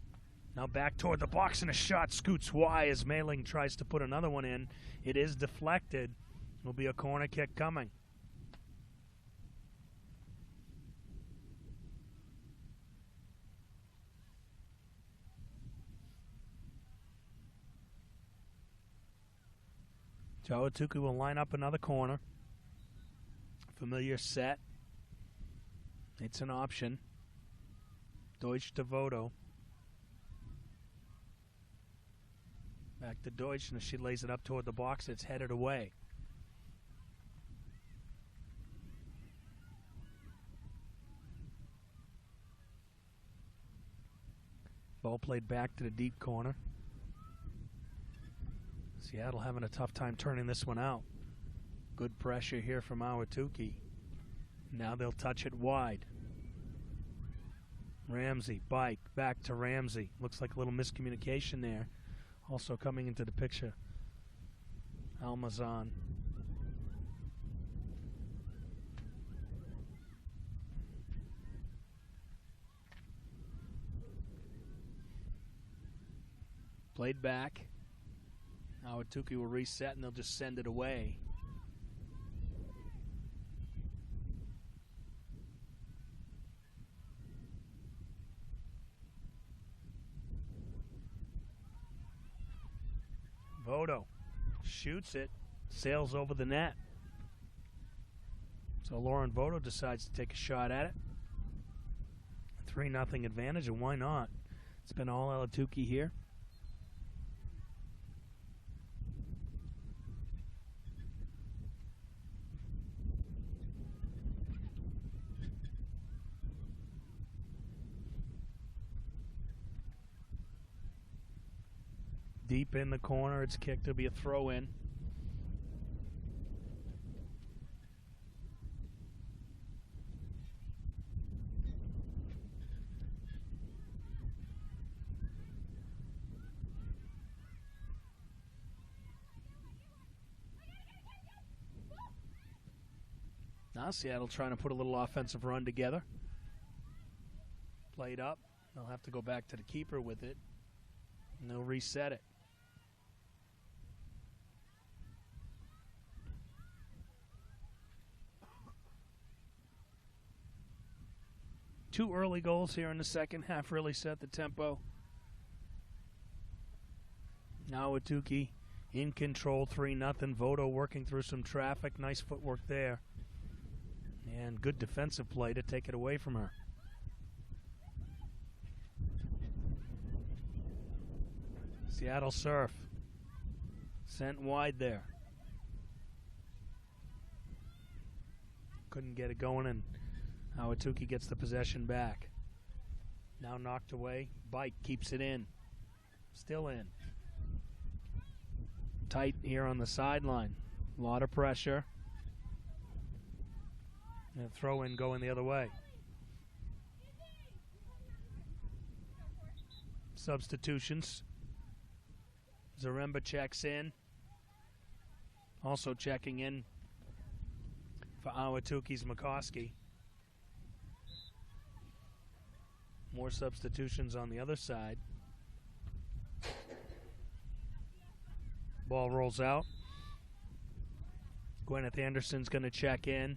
Now back toward the box, and a shot scoots wide as Mei Ling tries to put another one in. It is deflected. Will be a corner kick coming. Ahwatukee will line up another corner. Familiar set. It's an option. Deutsch to Voto. Back to Deutsch, and as she lays it up toward the box, it's headed away. Ball played back to the deep corner. Seattle having a tough time turning this one out. Good pressure here from Ahwatukee. Now they'll touch it wide. Ramsey, bike, back to Ramsey. Looks like a little miscommunication there. Also coming into the picture, Almazan. Played back. Ahwatukee will reset and they'll just send it away. Vodo shoots it, sails over the net. So Lauren Vodo decides to take a shot at it. 3-0 advantage, and why not? It's been all Ahwatukee here. Deep in the corner, it's kicked. It'll be a throw in. Now Seattle trying to put a little offensive run together. Played up. They'll have to go back to the keeper with it, and they'll reset it. Two early goals here in the second half really set the tempo. Now Ahwatukee in control, 3-0. Vodo working through some traffic. Nice footwork there. And good defensive play to take it away from her. Seattle Surf. Sent wide there. Couldn't get it going, and Ahwatukee gets the possession back. Now knocked away. Bike keeps it in. Still in. Tight here on the sideline. A lot of pressure. And a throw in going the other way. Substitutions. Zaremba checks in. Also checking in for Ahwatukee's McCoskey. More substitutions on the other side. Ball rolls out. Gwyneth Anderson's going to check in,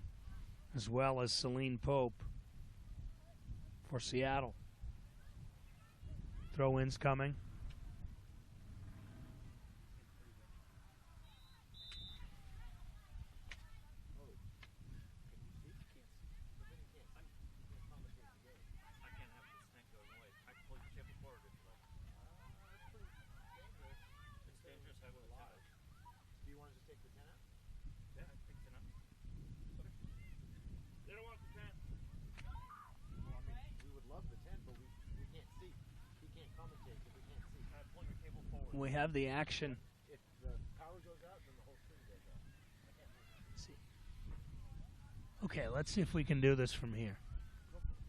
as well as Celine Pope for Seattle. Throw-ins coming. We have the action. If the power goes out, then the whole screen goes out. Let's see. Okay, let's see if we can do this from here. It's a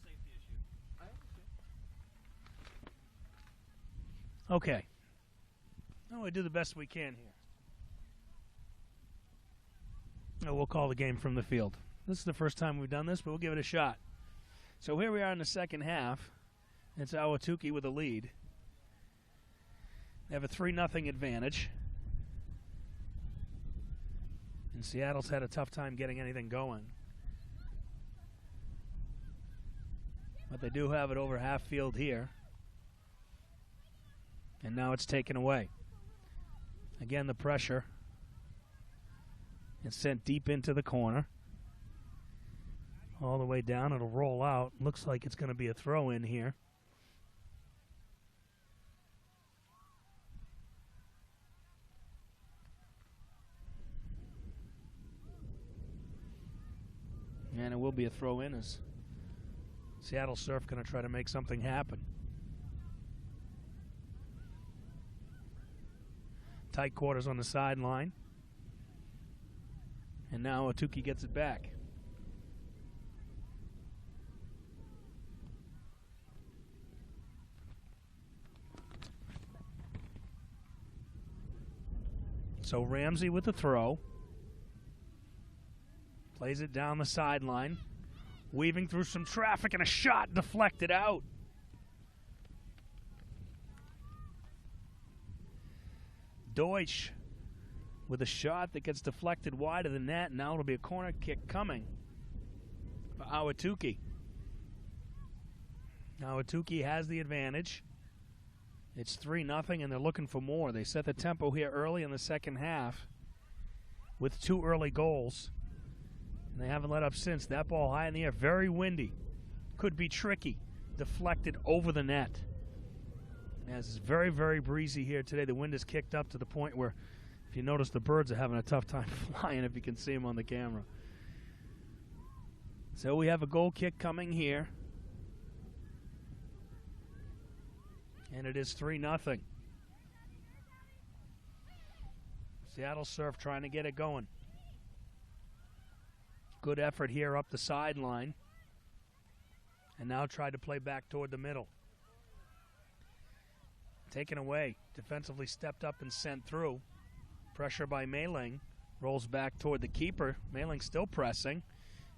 safety issue. I understand. Okay. Well, we do the best we can here. No, we'll call the game from the field. This is the first time we've done this, but we'll give it a shot. So here we are in the second half. It's Ahwatukee with a lead. They have a 3-0 advantage. And Seattle's had a tough time getting anything going. But they do have it over half field here. And now it's taken away. Again, the pressure. It's sent deep into the corner. All the way down. It'll roll out. Looks like it's going to be a throw in here. And it will be a throw in as Seattle Surf going to try to make something happen. Tight quarters on the sideline. And now Ahwatukee gets it back. So Ramsey with the throw. Plays it down the sideline. Weaving through some traffic and a shot deflected out. Deutsch with a shot that gets deflected wide of the net. Now it'll be a corner kick coming for Ahwatukee. Ahwatukee has the advantage. It's 3-0, and they're looking for more. They set the tempo here early in the second half with 2 early goals. And they haven't let up since. That ball high in the air, very windy. Could be tricky. Deflected over the net. As it's very, very breezy here today. The wind is kicked up to the point where, if you notice, the birds are having a tough time flying if you can see them on the camera. So we have a goal kick coming here. And it is 3-0. Seattle Surf trying to get it going. Good effort here up the sideline. And now tried to play back toward the middle. Taken away. Defensively stepped up and sent through. Pressure by Mailing. Rolls back toward the keeper. Mailing still pressing.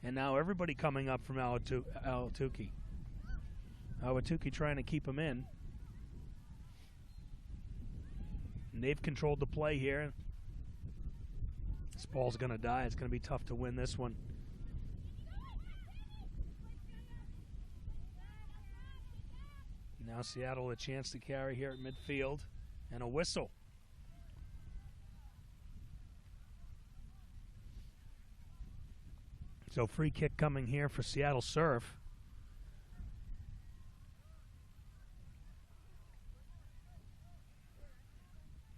And now everybody coming up from Ahwatukee. Ahwatukee trying to keep him in. And they've controlled the play here. This ball's going to die. It's going to be tough to win this one. Now Seattle a chance to carry here at midfield. And a whistle. So free kick coming here for Seattle Surf.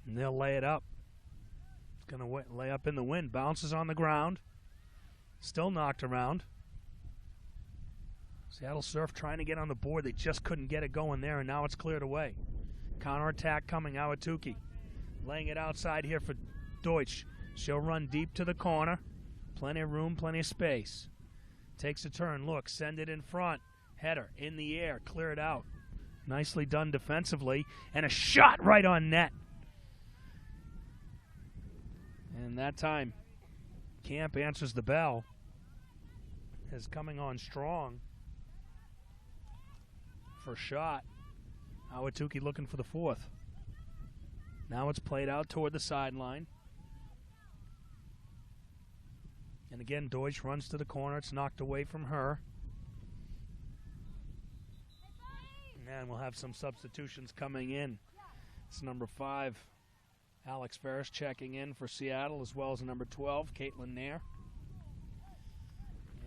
And they'll lay it up. It's going to lay up in the wind. Bounces on the ground. Still knocked around. Seattle Surf trying to get on the board. They just couldn't get it going there, and now it's cleared away. Counterattack coming, Ahwatukee. Laying it outside here for Deutsch. She'll run deep to the corner. Plenty of room, plenty of space. Takes a turn, look, send it in front. Header, in the air, clear it out. Nicely done defensively. And a shot right on net. And that time, Camp answers the bell. Is coming on strong for a shot. Ahwatukee looking for the fourth. Now it's played out toward the sideline. And again, Deutsch runs to the corner. It's knocked away from her. And we'll have some substitutions coming in. It's number 5, Alex Ferris, checking in for Seattle, as well as number 12, Caitlin Nair.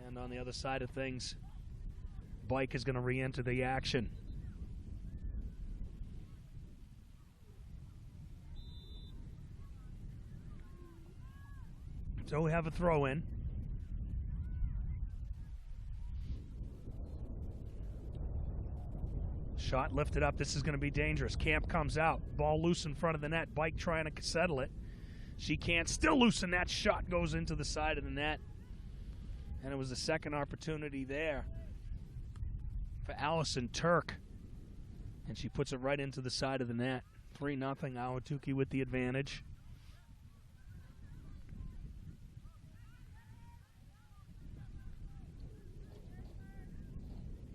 And on the other side of things, Bike is going to re-enter the action. So we have a throw in. Shot lifted up. This is going to be dangerous. Camp comes out. Ball loose in front of the net. Bike trying to settle it. She can't. Still loosen that. Shot goes into the side of the net. And it was the second opportunity there for Allison Turk. And she puts it right into the side of the net. 3-0. Ahwatukee with the advantage.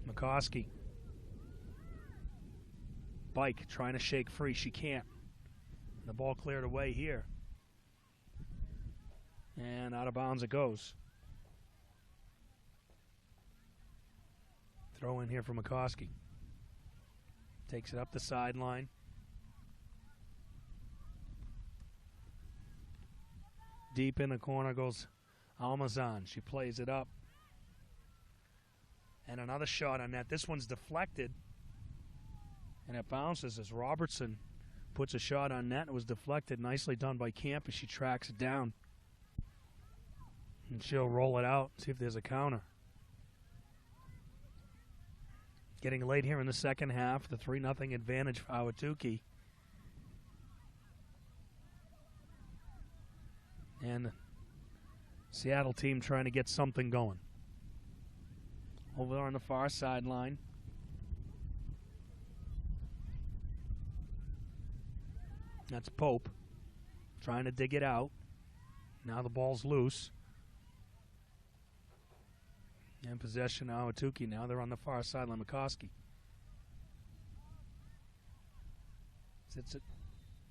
McCoskey. Bike trying to shake free. She can't. And the ball cleared away here. And out of bounds it goes. Throw in here for McCoskey. Takes it up the sideline. Deep in the corner goes Almazan. She plays it up. And another shot on net. This one's deflected. And it bounces as Robertson puts a shot on net. It was deflected. Nicely done by Camp as she tracks it down. And she'll roll it out, see if there's a counter. Getting late here in the second half. The 3-0 advantage for Ahwatukee. And the Seattle team trying to get something going. Over there on the far sideline. That's Pope. trying to dig it out. Now the ball's loose. And possession, Ahwatukee. Now they're on the far sideline, McCoskey.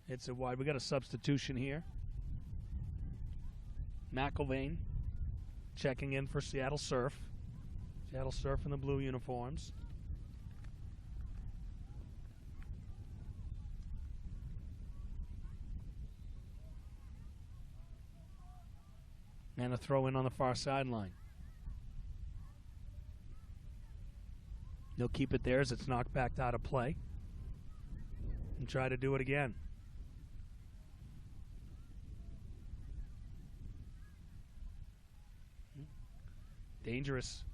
It's a wide. We got a substitution here. McIlvain checking in for Seattle Surf. Seattle Surf in the blue uniforms. And a throw in on the far sideline. They'll keep it there as it's knocked back out of play. And try to do it again. Dangerous.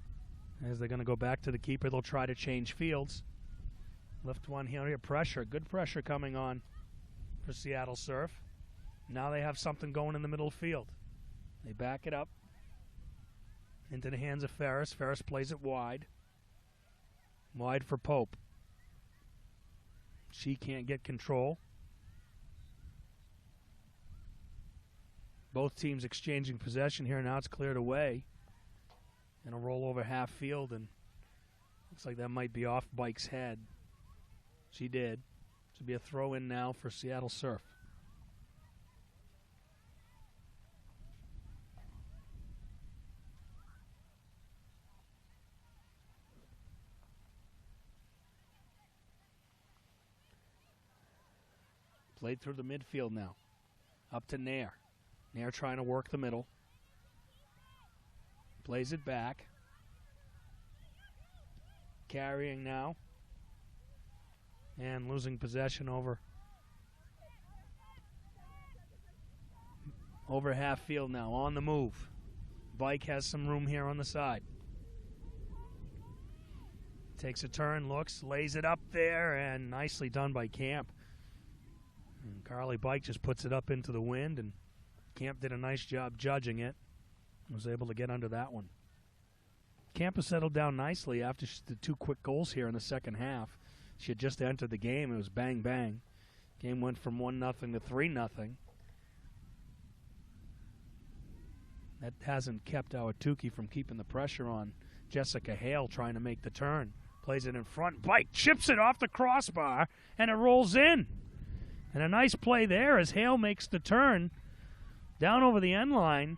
As they're going to go back to the keeper, they'll try to change fields. Lift one here. Pressure. Good pressure coming on for Seattle Surf. Now they have something going in the middle field. They back it up into the hands of Ferris. Ferris plays it wide. Wide for Pope. She can't get control. Both teams exchanging possession here. Now it's cleared away. And a roll over half field, and looks like that might be off Bike's head. She did. Should be a throw in now for Seattle Surf. Played through the midfield now. Up to Nair. Nair trying to work the middle. Plays it back. Carrying now. And losing possession over half field now. On the move. Bike has some room here on the side. Takes a turn, looks, lays it up there, and nicely done by Camp. And Carly Bike just puts it up into the wind, and Camp did a nice job judging it. Was able to get under that one. Camp has settled down nicely after the two quick goals here in the second half. She had just entered the game. It was bang, bang. Game went from 1-0 to 3-0. That hasn't kept Ahwatukee from keeping the pressure on Jessica Hale trying to make the turn. Plays it in front. Bike chips it off the crossbar, and it rolls in. And a nice play there as Hale makes the turn down over the end line.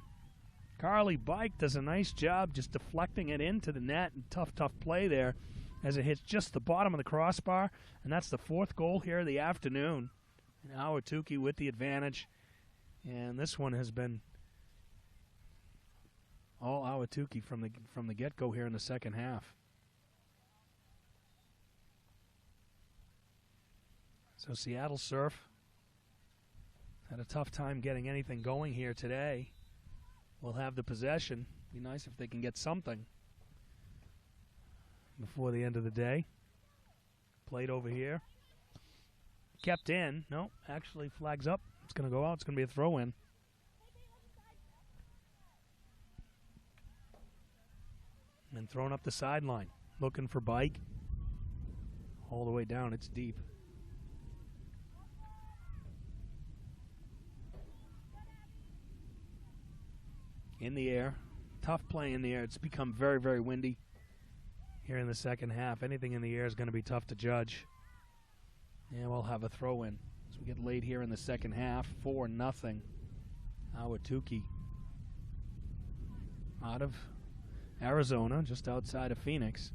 Carly Bike does a nice job just deflecting it into the net. And tough play there as it hits just the bottom of the crossbar. And that's the fourth goal here of the afternoon. And Ahwatukee with the advantage. And this one has been all Ahwatukee from the get-go here in the second half. So Seattle Surf had a tough time getting anything going here today. We'll have the possession. Be nice if they can get something before the end of the day. Played over here. Kept in. No, actually flags up. It's going to go out. It's going to be a throw-in. And thrown up the sideline. Looking for Bike. All the way down. It's deep. In the air. Tough play in the air. It's become very, very windy here in the second half. Anything in the air is going to be tough to judge. And we'll have a throw-in as we get late here in the second half. 4-0. Ahwatukee out of Arizona, just outside of Phoenix.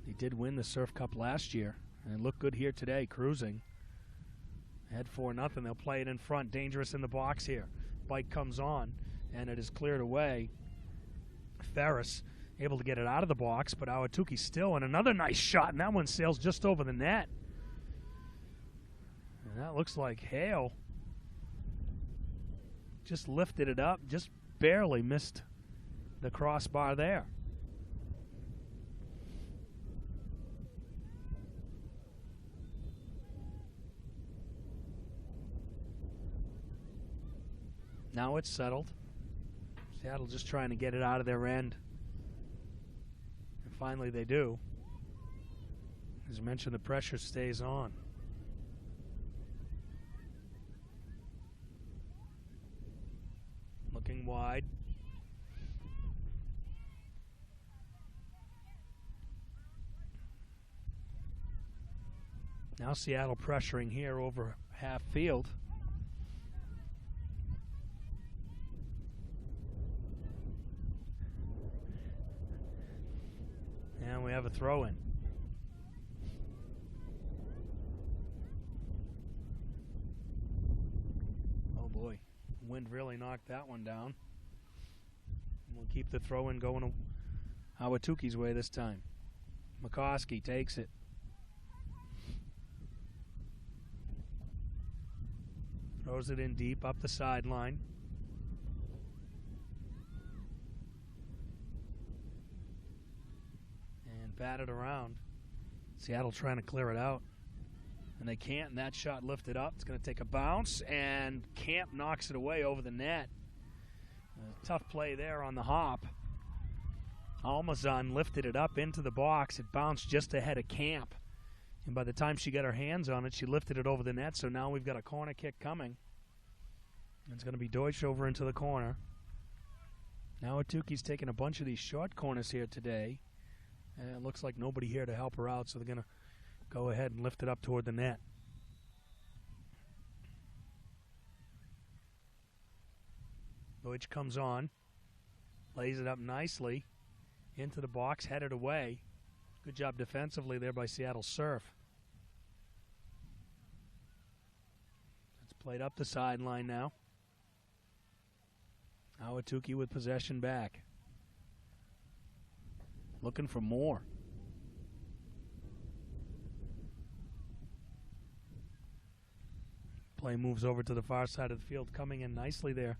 They did win the Surf Cup last year, and it looked good here today, cruising. Ahead 4-0. They'll play it in front. Dangerous in the box here. Bike comes on, and it is cleared away. Ferris able to get it out of the box, but Ahwatukee still, and another nice shot, and that one sails just over the net. And that looks like Hale just lifted it up, just barely missed the crossbar there. Now it's settled. Seattle just trying to get it out of their end. And finally they do. As mentioned, the pressure stays on. Now Seattle pressuring here over half field. And we have a throw-in. Oh boy, wind really knocked that one down. We'll keep the throw-in going Ahwatukee's way this time. McCoskey takes it. Throws it in deep up the sideline. And batted around. Seattle trying to clear it out. And they can't, and that shot lifted up. It's going to take a bounce, and Camp knocks it away over the net. A tough play there on the hop. Almazan lifted it up into the box. It bounced just ahead of Camp. And by the time she got her hands on it, she lifted it over the net. So now we've got a corner kick coming. It's going to be Deutsch over into the corner. Now Ahwatukee's taking a bunch of these short corners here today. And it looks like nobody here to help her out. So they're going to go ahead and lift it up toward the net. Deutsch comes on. Lays it up nicely. Into the box, headed away. Good job defensively there by Seattle Surf. It's played up the sideline now. Ahwatukee with possession back. Looking for more. Play moves over to the far side of the field, coming in nicely there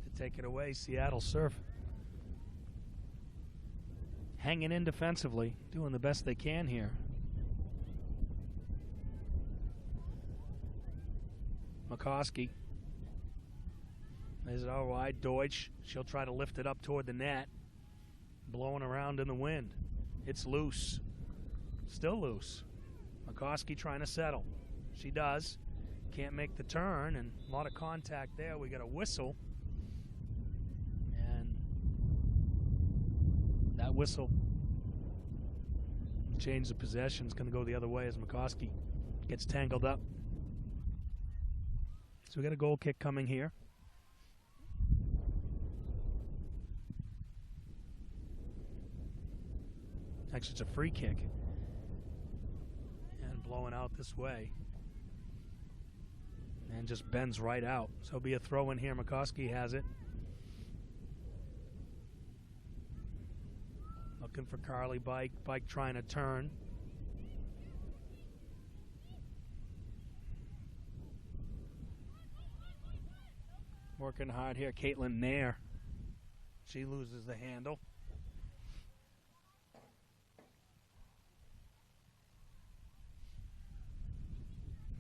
to take it away. Seattle Surf hanging in defensively, doing the best they can here. McCoskey. Is it all wide? Deutsch. She'll try to lift it up toward the net. Blowing around in the wind. It's loose. Still loose. McCoskey trying to settle. She does. Can't make the turn, and a lot of contact there. We got a whistle. And that whistle change the possession. It's going to go the other way as McCoskey gets tangled up. So we got a goal kick coming here. Actually, it's a free kick. And blowing out this way. And just bends right out. So it'll be a throw in here. McCoskey has it. Looking for Carly Bike. Bike trying to turn. Working hard here. Caitlin Nair. She loses the handle.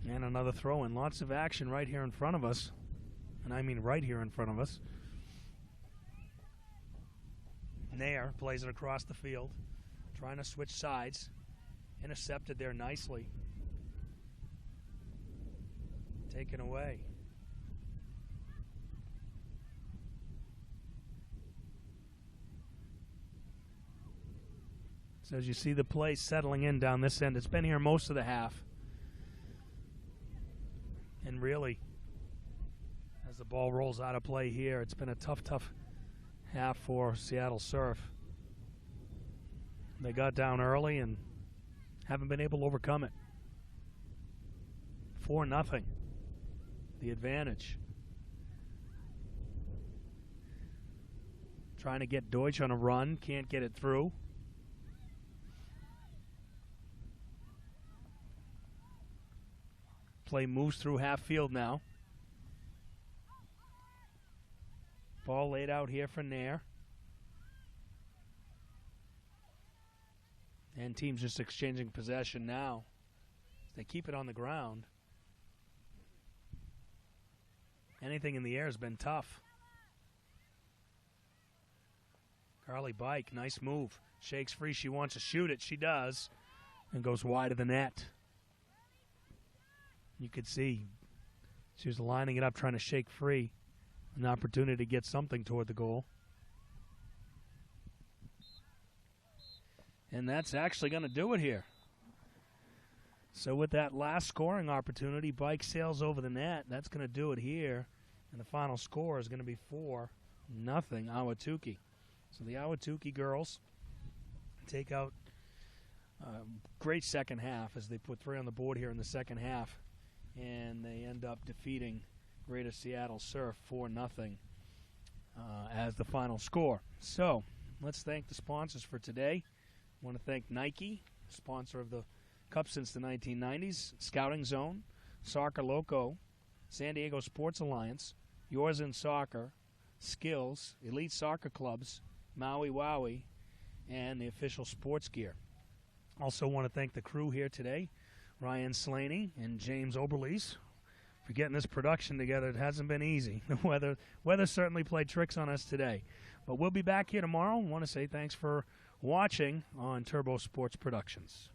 And another throw in. Lots of action right here in front of us. And I mean right here in front of us. Nair plays it across the field. Trying to switch sides. Intercepted there nicely. Taken away. So as you see the play settling in down this end, it's been here most of the half. And really, as the ball rolls out of play here, it's been a tough half for Seattle Surf. They got down early and haven't been able to overcome it. 4-0, the advantage. Trying to get Deutsch on a run, can't get it through. Play moves through half field now. Ball laid out here for Nair. And teams just exchanging possession now. They keep it on the ground. Anything in the air has been tough. Carly Bike, nice move. Shakes free, she wants to shoot it. She does. And goes wide of the net. You could see she was lining it up, trying to shake free. An opportunity to get something toward the goal. And that's actually going to do it here. So with that last scoring opportunity, Bike sails over the net. That's going to do it here. And the final score is going to be 4-0 Ahwatukee. So the Ahwatukee girls take out a great second half as they put 3 on the board here in the second half. And they end up defeating Greater Seattle Surf 4-0 as the final score. So let's thank the sponsors for today. I want to thank Nike, sponsor of the Cup since the 1990s, Scouting Zone, Soccer Loco, San Diego Sports Alliance, Yours in Soccer, Skills, Elite Soccer Clubs, Maui Wowie, and the official sports gear. Also want to thank the crew here today, Ryan Slaney and James Oberlees, for getting this production together. It hasn't been easy. The weather certainly played tricks on us today. But we'll be back here tomorrow. I want to say thanks for watching on Turbo Sports Productions.